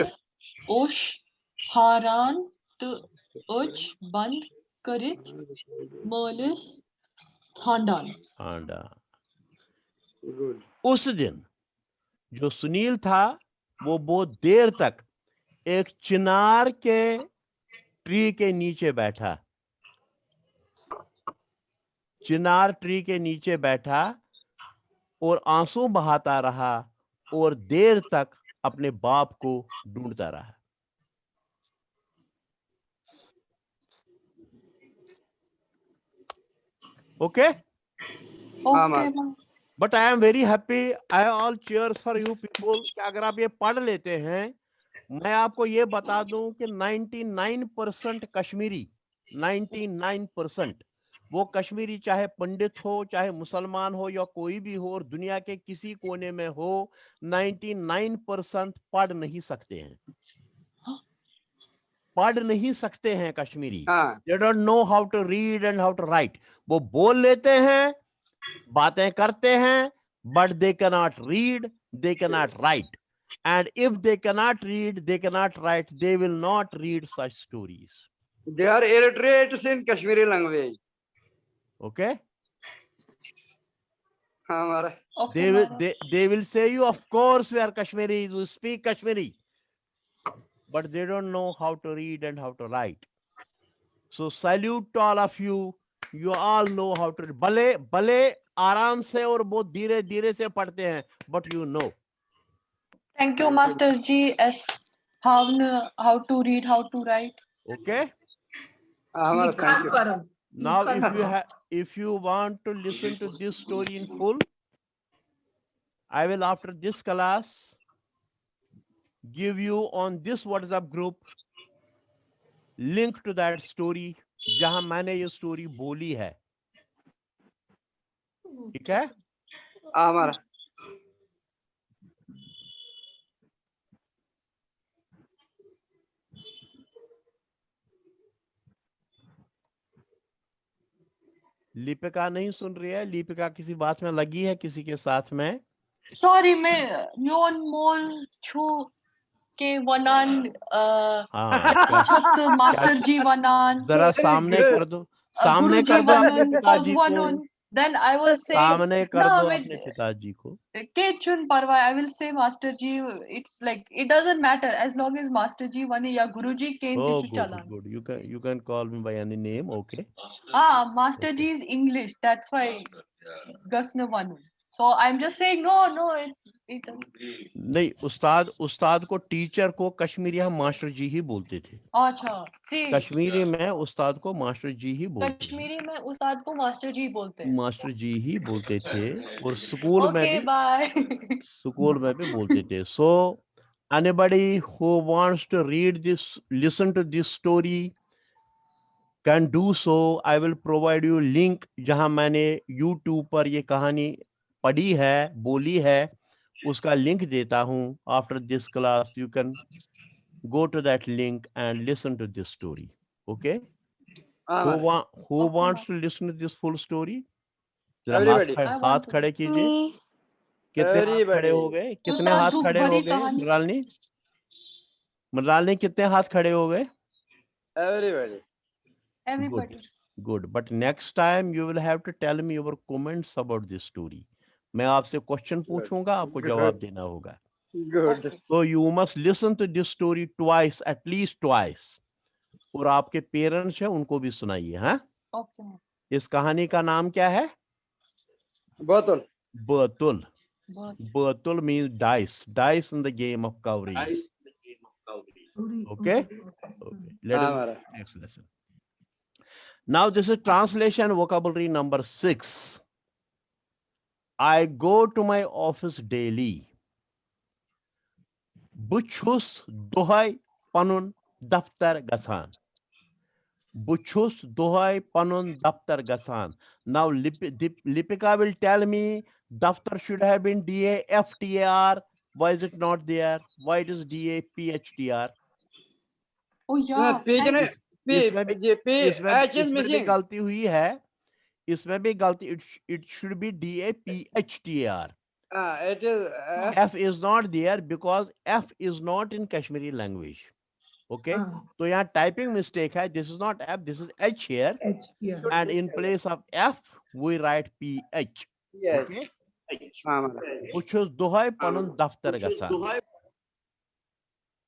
G: ओश हारान तो उच बंद करित मलिस थांडान.
A: उस दिन जो सुनील था वो बहुत देर तक एक चिनार के ट्री के नीचे बैठा. चिनार ट्री के नीचे बैठा और आंसू बहाता रहा और देर तक अपने बाप को ढूंढता रहा. Okay. But I am very happy. I all cheers for you people. अगर आप ये पढ़ लेते हैं, मैं आपको ये बता दूं कि 99% कश्मीरी, 99% वो कश्मीरी, चाहे पंडित हो, चाहे मुसलमान हो, या कोई भी हो, और दुनिया के किसी कोने में हो, 99% पढ़ नहीं सकते हैं. पढ़ नहीं सकते हैं Kashmiri. They don't know how to read and how to write. वो बोल लेते हैं, बातें करते हैं, but they cannot read, they cannot write. And if they cannot read, they cannot write, they will not read such stories.
L: They are illiterate in Kashmiri language.
A: Okay?
L: Okay,
A: they will say you, of course we are Kashmiris, we speak Kashmiri, but they don't know how to read and how to write. So salute to all of you. You all know how to read. भले आराम से और बहुत धीरे धीरे से पढ़ते हैं, but you know.
G: Thank you, Master G. S. How to read, how to write.
A: Okay.
L: Thank you.
A: Now, if you want to listen to this story in full, I will, after this class, give you on this WhatsApp group link to that story जहां मैंने ये story बोली है. ठीक है? लिपिका नहीं सुन रही है. लिपिका किसी बात में लगी है किसी के साथ में.
G: Sorry, मैं न्योन मोल छू के वनान मास्टर जी वनान
A: जरा सामने कर दो. सामने कर दो.
G: then I will say
A: सामने कर
G: no
A: दो
G: with
A: अपने पिताजी को.
G: Kechun Parva. I will say Master Ji. It's like it doesn't matter as long as Master Ji one ya Guru Ji Ken
A: Oh,
G: Kichu
A: good,
G: Chala.
A: good. You can call me by any name. Okay.
G: Ah, Master Ji is English. That's why Gasna one. So I'm just saying no. It
A: नहीं, उस्ताद को teacher को कश्मीरी हम master जी ही बोलते थे.
G: अच्छा जी.
A: कश्मीरी में उस्ताद को master जी ही बोलते थे.
G: कश्मीरी में उस्ताद को मास्टर जी बोलते हैं.
A: मास्टर जी ही बोलते थे और स्कूल में
G: Okay,
A: भी
G: bye.
A: स्कूल में भी बोलते थे. So anybody who wants to read this, listen to this story can do so. I will provide you link जहां मैंने YouTube पर ये कहानी पढ़ी है, बोली है, उसका लिंक देता हूं. After this class you can go to that link and listen to this story. Okay? Who wants to listen to this full story? जरा
L: Everybody.
A: हाथ खड़े कीजिए. कितने हाथ खड़े हो गए? कितने हाथ खड़े हो गए? मृणालिनी कितने हाथ खड़े हो गए?
L: Everybody.
A: Good. But next time you will have to tell me your comments about this story. मैं आपसे क्वेश्चन पूछूंगा, आपको जवाब देना होगा.
L: Good.
A: So you must listen to this story twice, at least twice. और आपके पेरेंट्स हैं उनको भी सुनाइए. हाँ?
G: Okay.
A: इस कहानी का नाम क्या है?
L: Botul.
A: Batul. Batul means dice. Dice in the game of cowries. Okay? Okay. Let us go to the next lesson. Now this is translation vocabulary number 6. I go to my office daily. Buchus dohai panun daftar gasan. Buchus dohai panun daftar gasan. Now Lipika will tell me daftar should have been DAFTAR. Why is it not there? Why it is DAPHTR?
G: Oh yeah.
A: इसमें भी गलती हुई है. इसमें भी गलती. It should be DAPHTR.
L: It is
A: F is not there because F is not in Kashmiri language. Okay. तो यहाँ typing mistake है. This is not F. This is H here. And in place of F we write PH.
L: Yes.
A: Okay. Buchus dohai panun daftar gasan.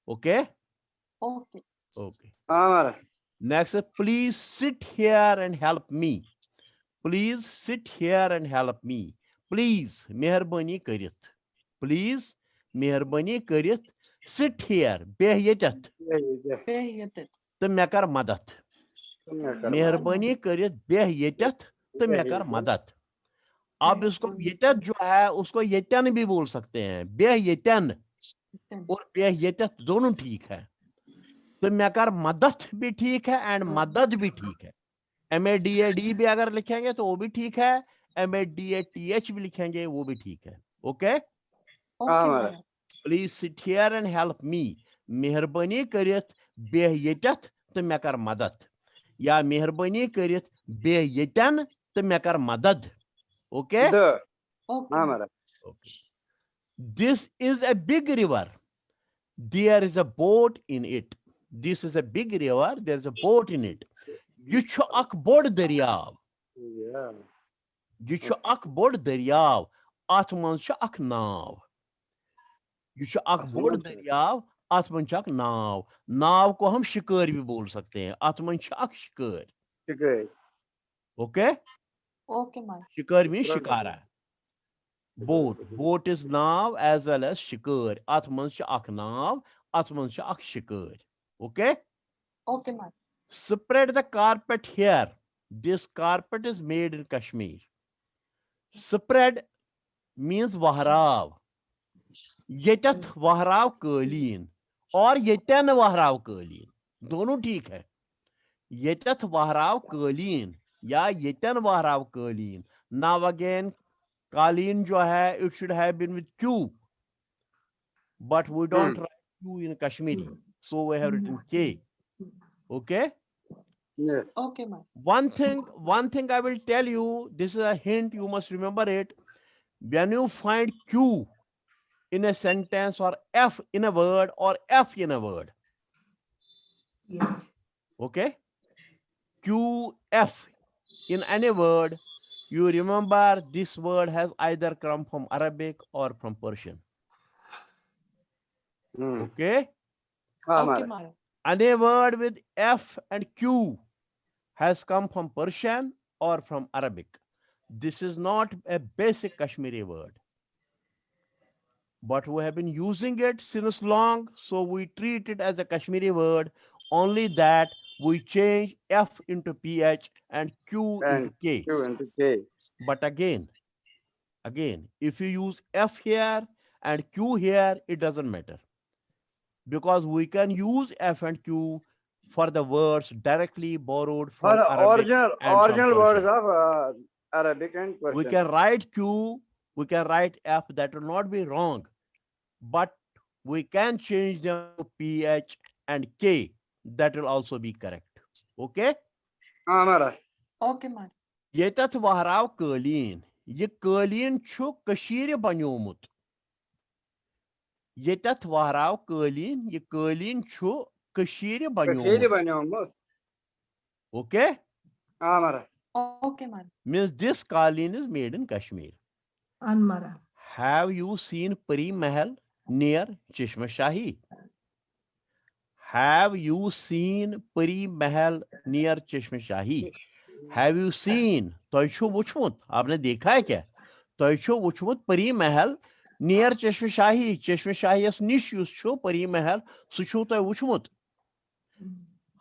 A: Okay.
G: Okay.
A: Okay. Next, please sit here and help me. Please sit here and help me. Please, मेहरबानी करित. Please, मेहरबानी करित. Sit here. Beh yetet. तो मैं कर मदद. मेहरबानी करित beh yetet. तो मैं कर मदद. अब इसको yetet जो है उसको yeten भी बोल सकते हैं. Beh yeten और beh yetet दोनों ठीक है. तो मैं कर मदद भी ठीक है एंड मदद भी ठीक है. MADAD भी अगर लिखेंगे तो वो भी ठीक है. MADATH भी लिखेंगे वो भी ठीक है. Okay. Please sit here and help me. मेहरबानी करित बेह येतत तो मैं कर मदद. या मेहरबानी करित बेह येतन तो मैं कर मदद. Okay. This is a big river. There is a boat in it. This is a big river. There is a boat in it. You chu ak bod daryav. You chu ak bod daryav. Atman chu ak naav. You chu ak bod daryav. Atman chu ak naav. Naav को हम शिकार भी बोल सकते हैं. Atman chu ak शिकार. Okay?
G: Okay, man.
A: शिकार means shikara. Boat is naav as well as शिकार. Atman chu ak naav. Atman chu ak शिकार. Okay?
G: Okay, man.
A: Spread the carpet here. This carpet is made in Kashmir. Spread means wahrav. Yetat wahrav kaleen और yeten wahrav kaleen दोनों ठीक है. Yetat wahrav kaleen या yeten wahrav kaleen. Now again, kaleen जो है it should have been with Q, but we don't write Q in Kashmiri, so we have written K. Okay.
L: Yes.
G: Okay, man.
A: One thing I will tell you, this is a hint, you must remember it. When you find Q in a sentence or F in a word or F in a word. Okay? Q, F in any word, You remember this word has either come from Arabic or from Persian. Okay?
G: Okay, Maharaj.
A: Any word with F and Q has come from Persian or from Arabic. This is not a basic Kashmiri word. But we have been using it since long, so we treat it as a Kashmiri word, only that we change F into PH and Q into K. But again, if you use F here and Q here, it doesn't matter. Because we can use F and Q for the words directly borrowed from Arabic and
L: original
A: from
L: words
A: Persian.
L: of Arabic and Persian.
A: We can write Q, we can write F, that will not be wrong. But we can change them to PH and K. That will also be correct. Okay?
G: Okay, Maharaj.
A: Yetat wahrav kalin. Ye kalin chu kashir banyomut. Yetat wahrav kalin. Ye kalin chu kashir banyomut. Okay?
G: Okay, Maharaj.
A: Means this kalin is made in Kashmir.
B: Anmara.
A: Have you seen Pari Mahal near Chashma Shahi? Have you seen Pari Mahal near Chashma Shahi? Have you seen? Toisho Wuchmut. आपने देखा है क्या? Toisho Wuchmut Pari Mahal near Chashma Shahi. Chashma Shahi is nish uscho Pari Mahal सुचो तो Wuchmut.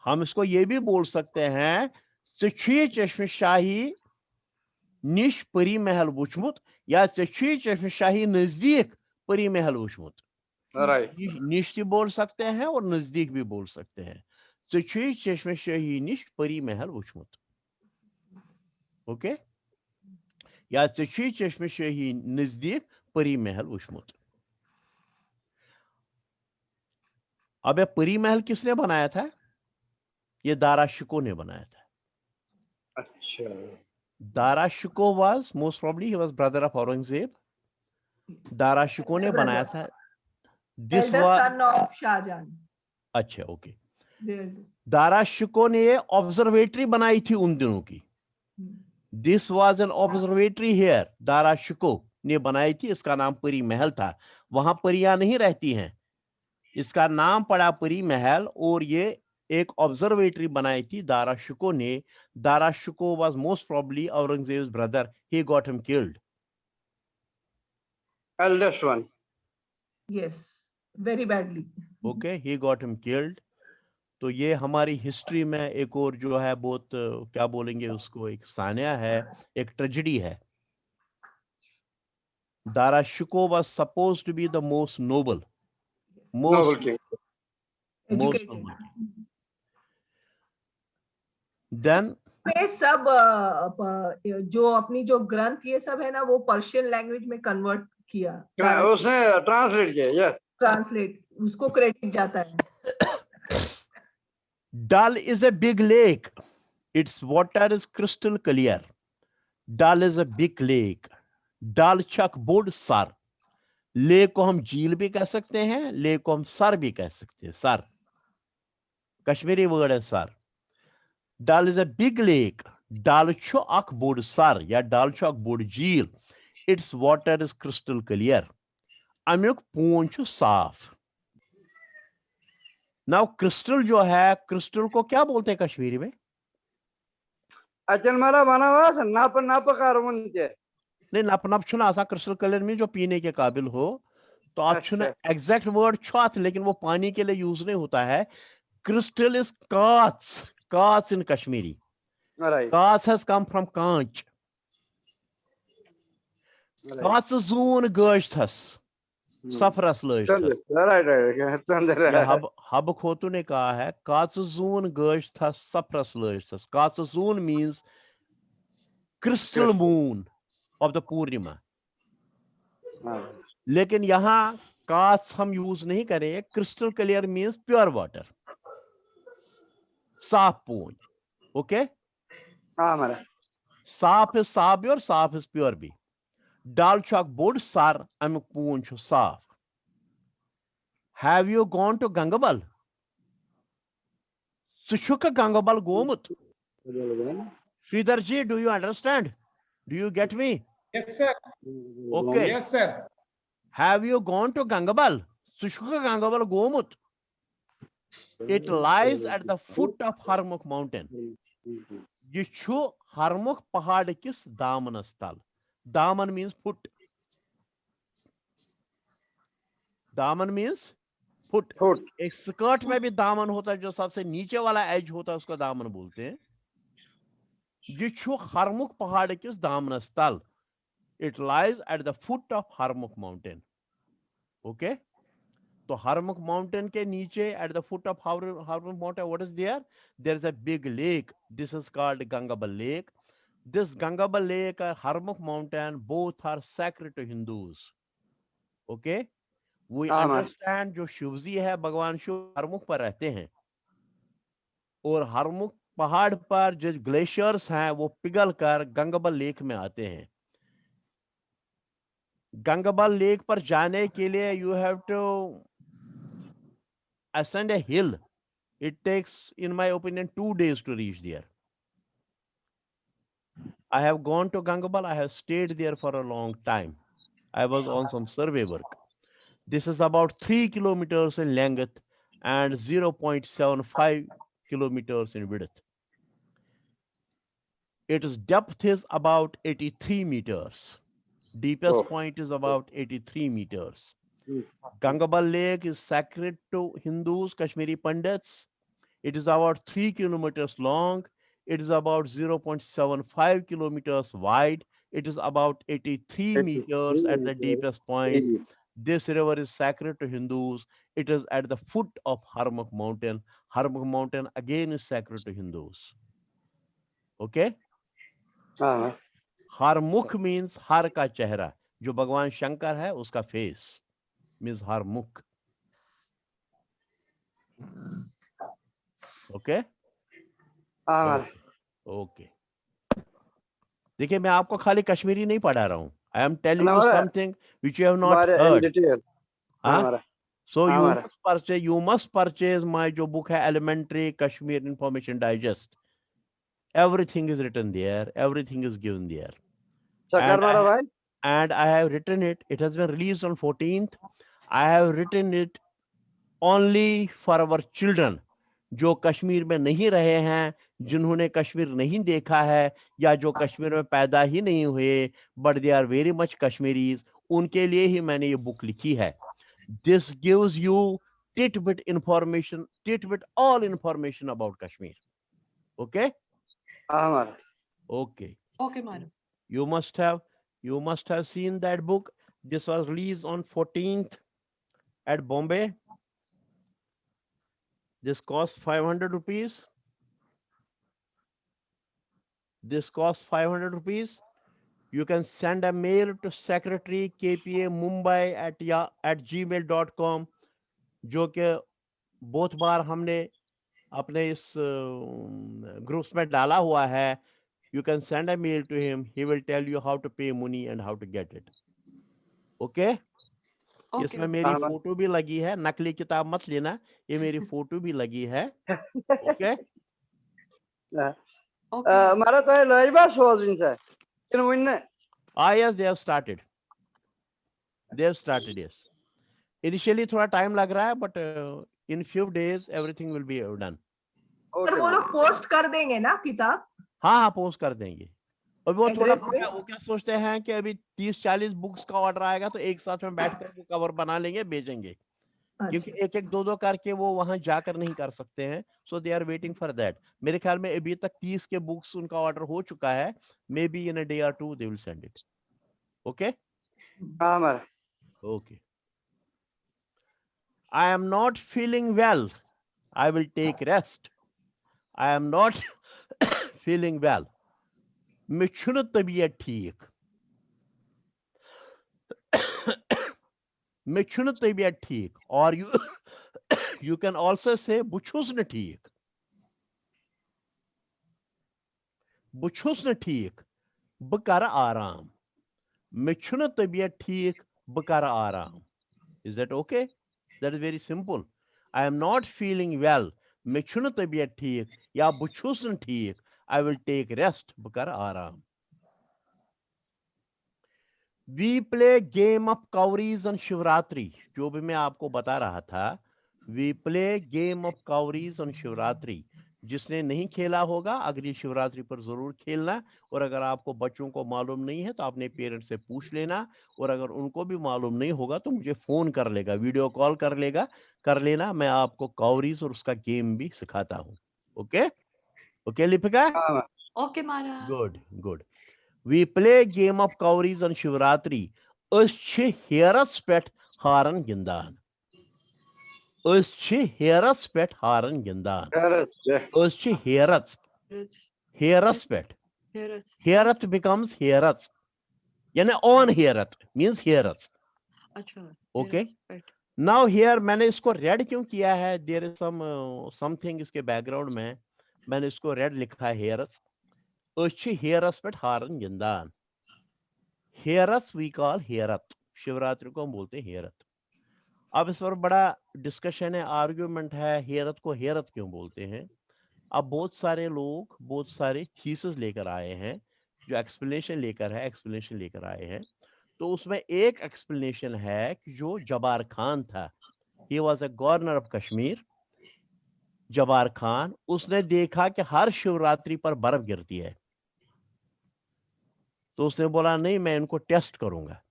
A: हम इसको ये भी बोल सकते हैं सुची Chashma Shahi निश परी महल वुचमुत या चशी चश्मे शाही नजदीक परी महल वुचमुत. निश भी बोल सकते हैं और नजदीक भी बोल सकते हैं. चशी चश्मे शाही निश परी महल वुचमुत. ओके? या चशी चश्मे शाही नजदीक परी महल वुचमुत. अब ये परी महल किसने बनाया था? ये दारा शिको ने बनाया था.
L: अच्छा.
A: Dara Shikoh was most probably he was brother of Aurangzeb. Dara Shikoh ने बनाया था. This was
B: son of Shah Jahan.
A: अच्छा, okay. Dara Shikoh ने ये observatory बनाई थी उन दिनों की. This was an observatory here. Dara Shikoh ने बनाई थी. इसका नाम परी महल था. वहां परियां नहीं रहती हैं. इसका नाम पड़ा परी महल और ये एक ऑब्जर्वेटरी बनाई थी दारा शिको ने. Dara Shikoh was most probably Aurangzeb's brother. He got him killed.
L: Eldest one.
B: Yes, very badly.
A: Okay, he got him killed. तो ये हमारी हिस्ट्री में एक और जो है बहुत क्या बोलेंगे उसको, एक सान्या है, एक ट्रेजेडी है. Dara Shikoh was supposed to be the most noble, most noble. Then
B: सब जो अपनी जो ग्रंथ ये सब है ना वो पर्शियन लैंग्वेज में कन्वर्ट किया.
L: उसने ट्रांसलेट किया. यस,
B: ट्रांसलेट, उसको क्रेडिट जाता है.
A: Dal is a big lake. Its water is crystal clear. Dal is a big lake. Dal chak bod sar. Lake को हम झील भी कह सकते हैं, लेक को हम सर भी कह सकते हैं. सर कश्मीरी वर्ड है sir. Dal is a big lake. Dal cho ak bod sar या Dal cho ak bod झील. Its water is crystal clear. अम्युक पूंछ साफ. Now crystal जो है, crystal को क्या बोलते हैं कश्मीरी में?
L: अचल मारा बना हुआ नाप नाप कारवन
A: नहीं, नप नप छुना आसा क्रिस्टल कलर में जो पीने के काबिल हो. तो आप छुना एग्जैक्ट वर्ड छात, लेकिन वो पानी के लिए यूज नहीं होता है. क्रिस्टल इज कांच. कांच इन कश्मीरी. कांच हैज कम फ्रॉम कांच. कांच जून गश्तस सफरस लश्तस. हब खोतू ने कहा है कांच जून गश्तस सफरस लश्तस. कांच जून means crystal moon of the purnima. लेकिन यहाँ कांच हम यूज नहीं करें. Crystal clear means pure water, साफ पूंछ. ओके, साफ इज साफ भी और साफ इज प्योर भी. डाल चौक बोर्ड सार अमुक पूंछ साफ. Have you gone to Gangbal? सुशुक गंगबल गोमुत. Shridhar ji, do you understand? Do you get me?
H: Yes, sir.
A: Okay.
H: Yes, sir.
A: Have you gone to Gangabal? Sushka Gangabal Gomut. It lies at the foot of Harmukh mountain. ये छु हरमुख पहाड़ किस दामन स्थल. दामन means foot. दामन means foot. एक skirt में भी दामन होता है, जो सबसे नीचे वाला एज होता है उसको दामन बोलते हैं. ये छु हरमुख पहाड़ किस दामन स्थल. It lies at the foot of Harmukh mountain. Okay. तो हरमुख माउंटेन के नीचे at the foot of Harmukh mountain, what is there? There is a big lake. This is called Gangabal Lake. This Gangabal Lake and Harmukh mountain both are sacred to Hindus. Okay? We understand जो शिवजी है, भगवान शिव हरमुख पर रहते हैं, और हरमुख पहाड़ पर जो ग्लेशियर्स हैं वो पिघल कर गंगाबल लेक में आते हैं. गंगाबल लेक पर जाने के लिए you have to ascend a hill. It takes, in my opinion, 2 days to reach there. I have gone to Gangabal. I have stayed there for a long time. I was on some survey work. This is about 3 kilometers in length and 0.75 kilometers in width. Its depth is about 83 meters. Deepest point is about 83 meters. Gangabal Lake is sacred to Hindus, Kashmiri Pandits. It is about 3 kilometers long. It is about 0.75 kilometers wide. It is about 83 meters at the deepest point. This river is sacred to Hindus. It is at the foot of Harmukh mountain. Harmukh mountain again is sacred to Hindus. Okay? Harmukh means har ka chehra. जो भगवान शंकर है उसका face. Means Harmukh. Okay? Okay. देखिए, मैं आपको खाली कश्मीरी नहीं पढ़ा रहा हूँ. I am telling you something which you have not heard. So you must purchase my जो book है Elementary Kashmir Information Digest. Everything is written there. Everything is given there. And I have written it. It has been released on 14th. I have written it only for our children जो कश्मीर में नहीं रहे हैं, जिन्होंने कश्मीर नहीं देखा है, या जो कश्मीर में पैदा ही नहीं हुए, but they are very much Kashmiris, उनके लिए ही मैंने ये बुक लिखी है. This gives you tidbit information, all information about Kashmir. Okay? Okay.
G: Okay, madam.
A: You must have seen that book. This was released on 14th at Bombay. This costs 500 rupees. This costs 500 rupees. You can send a mail to secretary KPA Mumbai at gmail.com, जो कि बहुत बार हमने अपने इस groups में डाला हुआ है. You can send a mail to him. He will tell you how to pay money and how to get it. Okay? इसमें मेरी फोटो भी लगी है. नकली किताब मत लेना, ये मेरी फोटो भी लगी है. Okay?
L: मारा तो लाइव सोच है. Can win?
A: Yes, they have started. Yes. Initially थोड़ा time लग रहा है, but in few days everything will be done.
B: Sir वो लोग पोस्ट कर देंगे ना किताब?
A: हाँ, पोस्ट कर देंगे. और वो थोड़ा वो क्या सोचते हैं कि अभी 30-40 बुक्स का ऑर्डर आएगा तो एक साथ में बैठकर वो कवर बना लेंगे, बेचेंगे. क्योंकि एक दो करके वो वहां जाकर नहीं कर सकते हैं. So they are waiting for that. मेरे ख्याल में अभी तक 30 के बुक्स उनका ऑर्डर हो चुका है. May be in a day और two they will send it. Okay? Okay. I am not feeling well. I will take rest. I am not feeling well. मैं छुन तबीयत ठीक. मैं छुन तबीयत ठीक. Or you can also say बुछुस न ठीक. बुछुस न ठीक. बकर आराम. मैं छुन तबीयत ठीक. बकर आराम. Is that okay? That is very simple. I am not feeling well. मैं छुन तबीयत ठीक या बुछुस न ठीक. I will take rest. बकर आराम. वी प्ले गेम ऑफ कवरीज ऑन शिवरात्रि, जो भी मैं आपको बता रहा था, वी प्ले गेम ऑफ कवरीज ऑन शिवरात्रि। जिसने नहीं खेला होगा अगली शिवरात्रि पर जरूर खेलना, और अगर आपको बच्चों को मालूम नहीं है तो अपने पेरेंट्स से पूछ लेना, और अगर उनको भी मालूम नहीं होगा तो मुझे फोन कर लेगा, वीडियो कॉल कर लेना, मैं आपको कवरीज और उसका गेम भी सिखाता हूँ। Okay okay Lipika?
G: Okay, Maharaj.
A: Good good. We play game of कवरीज ऑन शिवरात्रि। अस छ हेरस पेट हारन गिंदान। अस छ हेरस पेट हारन गिंदान। अस छ हेरस, हेरस पेट, हेरत becomes हेरत, यानी ऑन हेरत मींस हेरत।
G: अच्छा,
A: ओके, नाउ हियर मैंने इसको रेड क्यों किया है? देयर इज समथिंग इसके बैकग्राउंड में, मैंने इसको रेड लिखा है हेरत। अस छ हेरस पेट हारन गिंदान। हेरस वी कॉल हेरत, शिवरात्रि को हम बोलते हैं हेरत। अब इस पर बड़ा डिस्कशन है, आर्ग्यूमेंट है, हेरत को हेरत क्यों बोलते हैं। अब बहुत सारे लोग बहुत सारे थीसिस लेकर आए हैं, जो एक्सप्लेनेशन लेकर आए हैं। तो उसमें एक एक्सप्लेनेशन है कि जो जबार खान था, he was a governor of Kashmir. जबार खान, उसने देखा कि हर शिवरात्रि पर बर्फ गिरती है, तो उसने बोला नहीं मैं इनको टेस्ट करूंगा,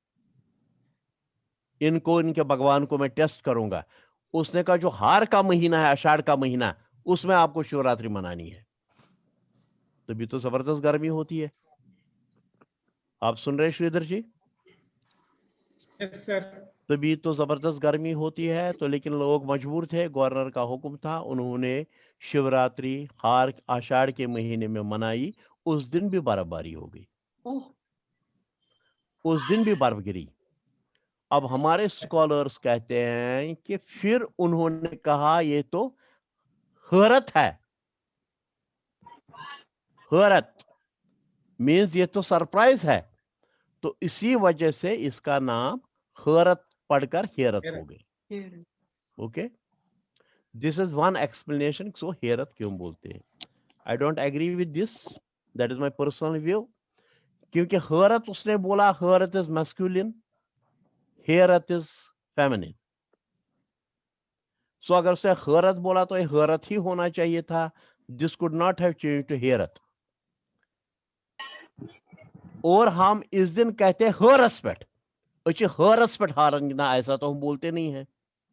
A: इनके भगवान को मैं टेस्ट करूंगा। उसने कहा जो हार का महीना है, आषाढ़ का महीना, उसमें आपको शिवरात्रि मनानी है। तभी तो जबरदस्त गर्मी होती है। आप सुन रहे श्रीधर जी?
H: Yes sir.
A: तभी तो जबरदस्त गर्मी होती है। तो लेकिन लोग मजबूर थे, गवर्नर का हुक्म था, उन्होंने शिवरात्रि हार आषाढ़ के महीने में मनाई। उस दिन भी बर्फबारी हो गई, उस दिन भी बर्फ गिरी। अब हमारे स्कॉलर्स कहते हैं कि फिर उन्होंने कहा ये तो हरत है, हरत मीन्स ये तो सरप्राइज है, तो इसी वजह से इसका नाम हरत पढ़कर हेरत हो गई। Okay, this is one explanation. So Herath क्यों बोलते हैं, I don't agree with this, that is my personal view. क्योंकि हरत उसने बोला, Harath is masculine, Herath is feminine. So अगर उसे हरत बोला तो ये हरत ही होना चाहिए था, this could not have change to Herath. और हम इस दिन कहते हैं हरसपेट, हरसपेट हारन गिंदा, ऐसा तो हम बोलते नहीं है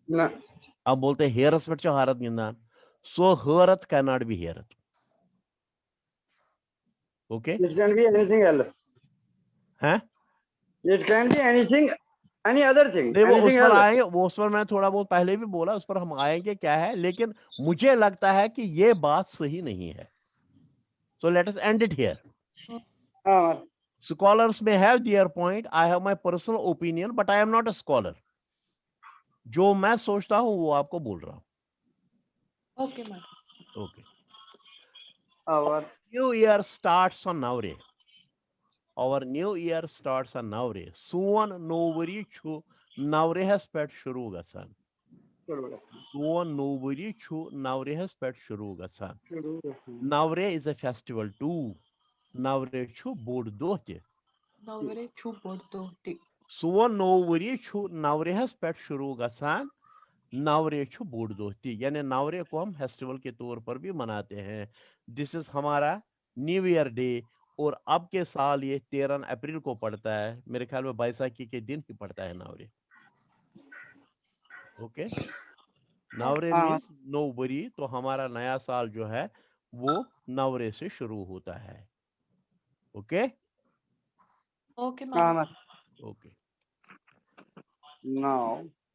L: ना,
A: हम बोलते हैं हेरसपेट हारत गिंदान। So Harath can not be Herath. Okay,
L: it can be anything else,
A: हैं?
L: it can be anything, any other thing,
A: नहीं, वो उस
L: anything
A: पर
L: else.
A: आए, वो उस पर मैं थोड़ा बहुत पहले भी बोला, उस पर हम आएंगे क्या है, लेकिन मुझे लगता है कि ये बात सही नहीं है। So let us and it here. Scholars may have their point, I have my personal opinion, but I am not a scholar. जो मैं सोचता हूँ वो आपको बोल रहा हूँ।
G: Okay, Maharaj.
A: Okay.
L: Our
A: New year starts on Navre. Our new year starts on Navre. Soon Novri chu Navre has pet shuru gasan. Soon Novri chu Navre has pet shuru gasan. Navre is a festival too. Navre chu bod dohte.
G: Navre chu bordo ti.
A: Soon Novri chu Navre has pet shuru gasan. नवरे छु बूढ़ दोस्ती, यानी नवरे को हम festival के तौर पर भी मनाते हैं। दिस इज हमारा न्यू ईयर डे, और अब के साल ये 13 अप्रैल को पड़ता है, मेरे ख्याल में बैसाखी के दिन ही पड़ता है नवरे। ओके, नवरे मीन्स नवबरी, तो हमारा नया साल जो है वो नवरे से शुरू होता है। Okay
G: Okay, Maharaj.
A: Okay,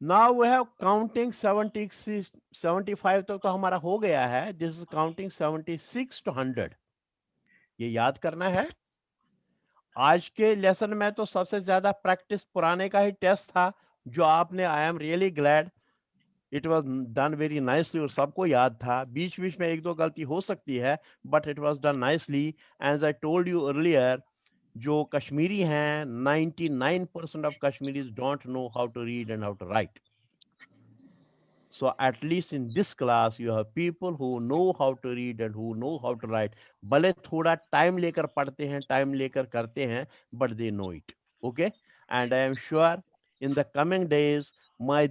L: now
A: we have counting 76 75 तक तो हमारा हो गया है। दिस इज काउंटिंग 76 to 100, ये याद करना है। आज के लेसन में तो सबसे ज्यादा प्रैक्टिस पुराने का ही टेस्ट था जो आपने, I am really glad, it was done very nicely, और सबको याद था। बीच बीच में एक दो गलती हो सकती है, but it was done nicely. As I told you earlier, जो कश्मीरी हैं, 99% of Kashmiris don't know how to read and how to write. So at least in this class you have people who know how to read and who know how to write. भले थोड़ा time लेकर पढ़ते हैं, time लेकर करते हैं, but they know it. Okay? and I am sure in the coming days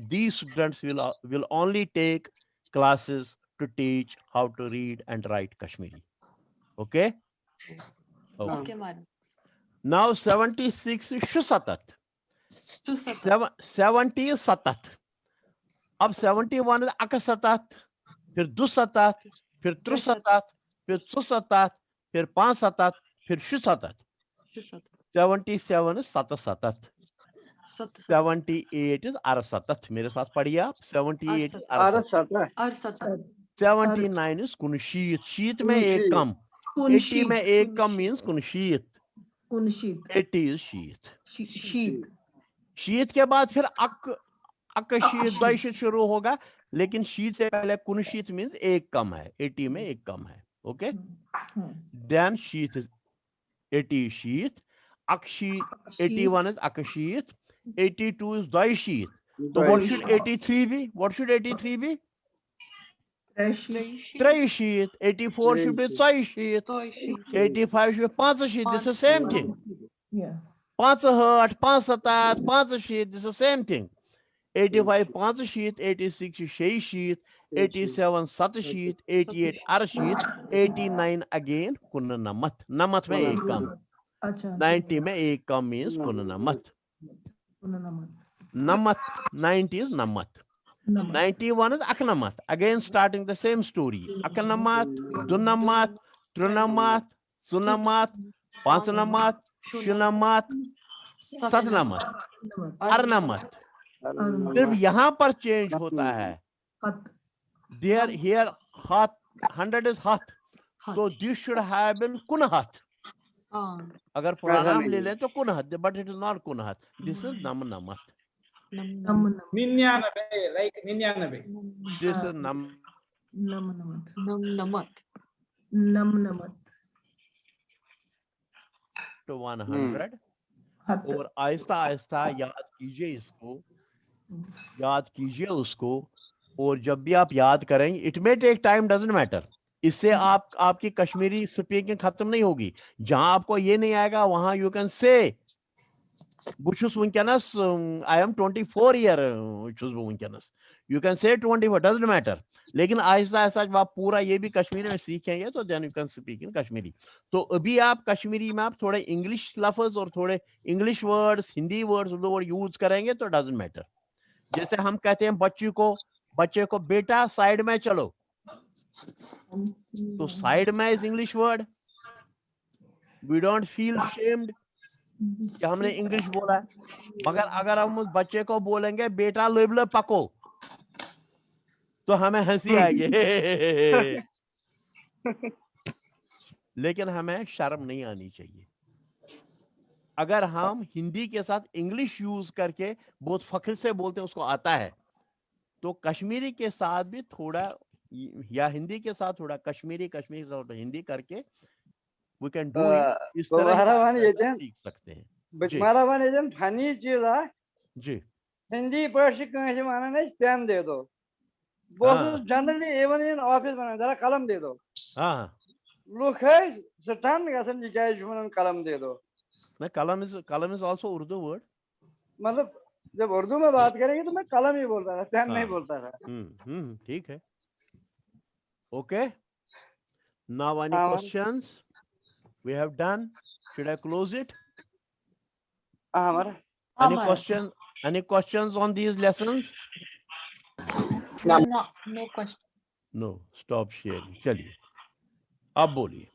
A: these students will only take classes to teach how to read and write Kashmiri. Okay?
G: Okay, madam.
A: Now 76 is Shusatat. 70 is Satat. अब 71 is Akasatat, फिर Dusatat, फिर Trusatat, फिर Susatat, फिर Pansatat, फिर Shusatat. 77 is Satasatat. 78 is Arasatat. मेरे साथ पढ़िए आप. 78 is Arasatat. 79 is Kunshit. शीत में एक कम. 80 में एक कम means Kunshit. 80 is शीत. शीत के बाद फिर अकशीत द्वैशीत शुरू होगा, लेकिन शीत से पहले कुनशीत मीन्स एक कम है. 80 में एक कम है. ओके, देन शीत इज 80 शीत. अक्षीत 81 इज अकशीत. 82 इज द्वैशीत. तो what should 83 be? What should 83 be? त्रैशीत. 84 should be त्रैशीत. 85 should be पांचशीत. This is the same thing. पांचहठ, पांचसतात, पांचशीत. This is the same thing. 85 पांचशीत. 86 शेशीत. 87 सतशीत. 88 अरशीत. 89 again कुन्नमत. नमत में एक कम. 90 में एक कम means कुन्नमत. Namat. 90 is namat. 91 is aknamat. Again starting the same story. Aknamat, dunamat, trunamat, sunamat, pansanamat, shunamat, satnamat, arnamat. सिर्फ यहाँ पर चेंज होता है. There here hat 100 is hat. So this should have been kunhat. अगर पुराना ले ले तो kunhat, but it is not kunhat. This is namnamat.
H: Ninyanabhe, like Ninyanabhe.
A: This is
B: Namnamat.
A: to 100. और आहिस्ता आहिस्ता याद कीजिए उसको. और जब भी आप याद करेंगे, it may take time, doesn't matter. इससे आपकी कश्मीरी स्पीकिंग खत्म नहीं होगी. जहां आपको ये नहीं आएगा वहां you can say I am 24 year you can say 24, doesn't matter. लेकिन आहिस्ता आहिस्ता जब आप पूरा ये भी कश्मीरी में सीखेंगे तो then you can speak in Kashmiri. तो अभी आप कश्मीरी में आप थोड़े इंग्लिश लफ्ज और थोड़े English words, Hindi words use करेंगे तो doesn't matter. जैसे हम कहते हैं बच्चे को बेटा साइड में चलो, तो साइड में is English word. We don't feel shamed कि हमने इंग्लिश बोला है. मगर अगर हम उस बच्चे को बोलेंगे बेटा लेबल पको, तो हमें हंसी आएगी. लेकिन हमें शर्म नहीं आनी चाहिए. अगर हम हिंदी के साथ इंग्लिश यूज करके बहुत फख्र से बोलते हैं, उसको आता है, तो कश्मीरी के साथ भी थोड़ा, या हिंदी के साथ थोड़ा कश्मीरी, कश्मीरी के साथ हिंदी करके we can do it. इस तरह सीख सकते हैं.
L: फनी चीज है
A: जी.
L: हिंदी पर कैसे माना नहीं, पेन दे दो. Boss generally even in office बना जरा कलम दे दो.
A: हाँ,
L: लोग है स्टैंड का सन जाए जुमन कलम दे दो.
A: ना कलम इज आल्सो उर्दू वर्ड.
L: मतलब जब उर्दू में बात करेंगे तो मैं कलम ही बोलता था, पेन नहीं बोलता था.
A: ठीक है. Okay, now any questions? We have done. Should I close it? Any questions on these lessons?
G: No question.
A: No. Stop sharing. चलिए, अब बोलिए.